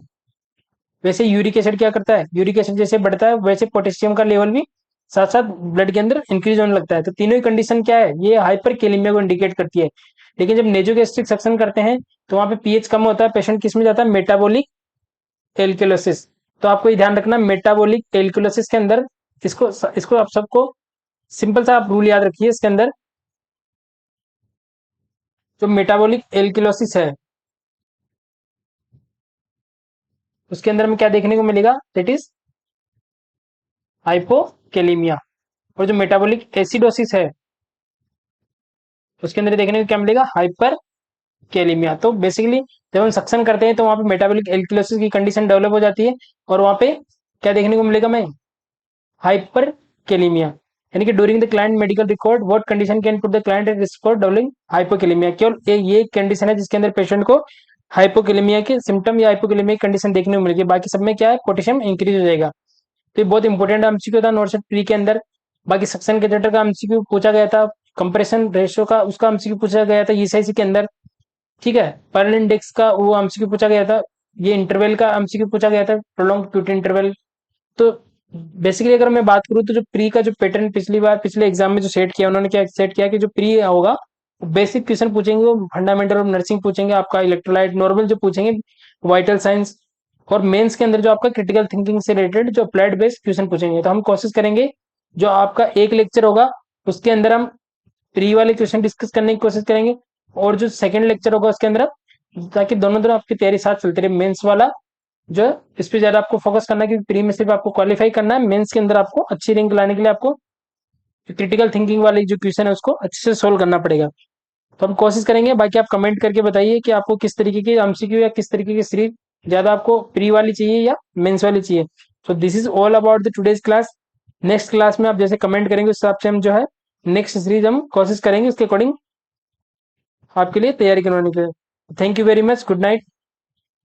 वैसे यूरिक एसिड क्या करता है, यूरिक एसिड जैसे बढ़ता है वैसे पोटेशियम का लेवल भी साथ साथ ब्लड के अंदर इंक्रीज होने लगता है। तो तीनों ही कंडीशन क्या है, ये हाइपर कैलीमिया को इंडिकेट करती है। लेकिन जब नेजोगेस्ट्रिक सक्शन करते हैं तो वहां पे पीएच कम होता है, पेशेंट किस में जाता है, मेटाबॉलिक एल्कोलिसिस। तो आपको ये ध्यान रखना, मेटाबॉलिक एल्कोलिसिस के अंदर इसको इसको आप सबको सिंपल सा आप रूल याद रखिए, इसके अंदर जो मेटाबॉलिक एल्कोलिसिस है उसके अंदर में क्या देखने को मिलेगा, दैट इज हाइपोकेलीमिया। और जो मेटाबॉलिक एसिडोसिस है उसके अंदर देखने को क्या मिलेगा, हाइपर कैलीमिया। तो बेसिकली जब हम सक्शन करते हैं तो वहां पे मेटाबॉलिक एल्कोलिसिस की कंडीशन डेवलप हो जाती है, और वहां पे क्या देखने को मिलेगा, मैं हाइपर कैलीमिया। यानी कि during the client medical record what condition can put the client at risk for developing hypokalemia. केवल ये कंडीशन है जिसके अंदर पेशेंट को हाइपोकैलेमिया के सिम्टम या हाइपोकैलेमिया की कंडीशन देखने को मिलेगी, बाकी सब में क्या है, पोटेशियम इंक्रीज हो जाएगा। तो ये बहुत इंपॉर्टेंट एमसीक्यू था नोट सेट प्री के अंदर। बाकी सक्शन कैथेटर का एमसीक्यू पूछा गया था, कंप्रेशन रेशियो का उसका एमसीक्यू पूछा गया था ईसीआईसी के अंदर। ठीक है, पर्ल इंडेक्स का वो एमसीक्यू पूछा गया था, ये इंटरवल का एमसीक्यू पूछा गया था, प्रोलॉन्ग क्यूटी इंटरवल। तो बेसिकली अगर मैं बात करूँ तो जो प्री का जो पैटर्न पिछली बार पिछले एग्जाम में जो सेट किया उन्होंने, क्या सेट किया कि जो प्री होगा बेसिक क्वेश्चन पूछेंगे, वो फंडामेंटल ऑफ नर्सिंग पूछेंगे, आपका इलेक्ट्रोलाइट नॉर्मल जो पूछेंगे, वाइटल साइंस। और मेंस के अंदर जो आपका क्रिटिकल थिंकिंग से रिलेटेड जो अप्लाइड बेस्ड क्वेश्चन पूछेंगे। तो हम कोशिश करेंगे जो आपका एक लेक्चर होगा उसके अंदर हम प्री वाले क्वेश्चन डिस्कस करने की कोशिश करेंगे, और जो सेकंड लेक्चर होगा उसके अंदर ताकि दोनों दोनों आपकी तैयारी साथ चलती रहे। मेंस वाला जो इस पे ज्यादा आपको फोकस करना है, क्योंकि प्री में सिर्फ आपको क्वालिफाई करना है, मेंस के अंदर आपको अच्छी रैंक लाने के लिए आपको क्रिटिकल थिंकिंग वाली जो क्वेश्चन है उसको अच्छे से सोल्व करना पड़ेगा। तो हम कोशिश करेंगे, बाकी आप कमेंट करके बताइए कि आपको किस तरीके की एमसीक्यू या किस तरीके की सीरीज ज्यादा आपको प्री वाली चाहिए या मेंस वाली चाहिए। So this is all about the today's class. Next class में आप जैसे कमेंट करेंगे उस हिसाब से हम जो है नेक्स्ट सीरीज हम कोशिश करेंगे उसके अकॉर्डिंग आपके लिए तैयारी करवाने के लिए। Thank you very much, good night.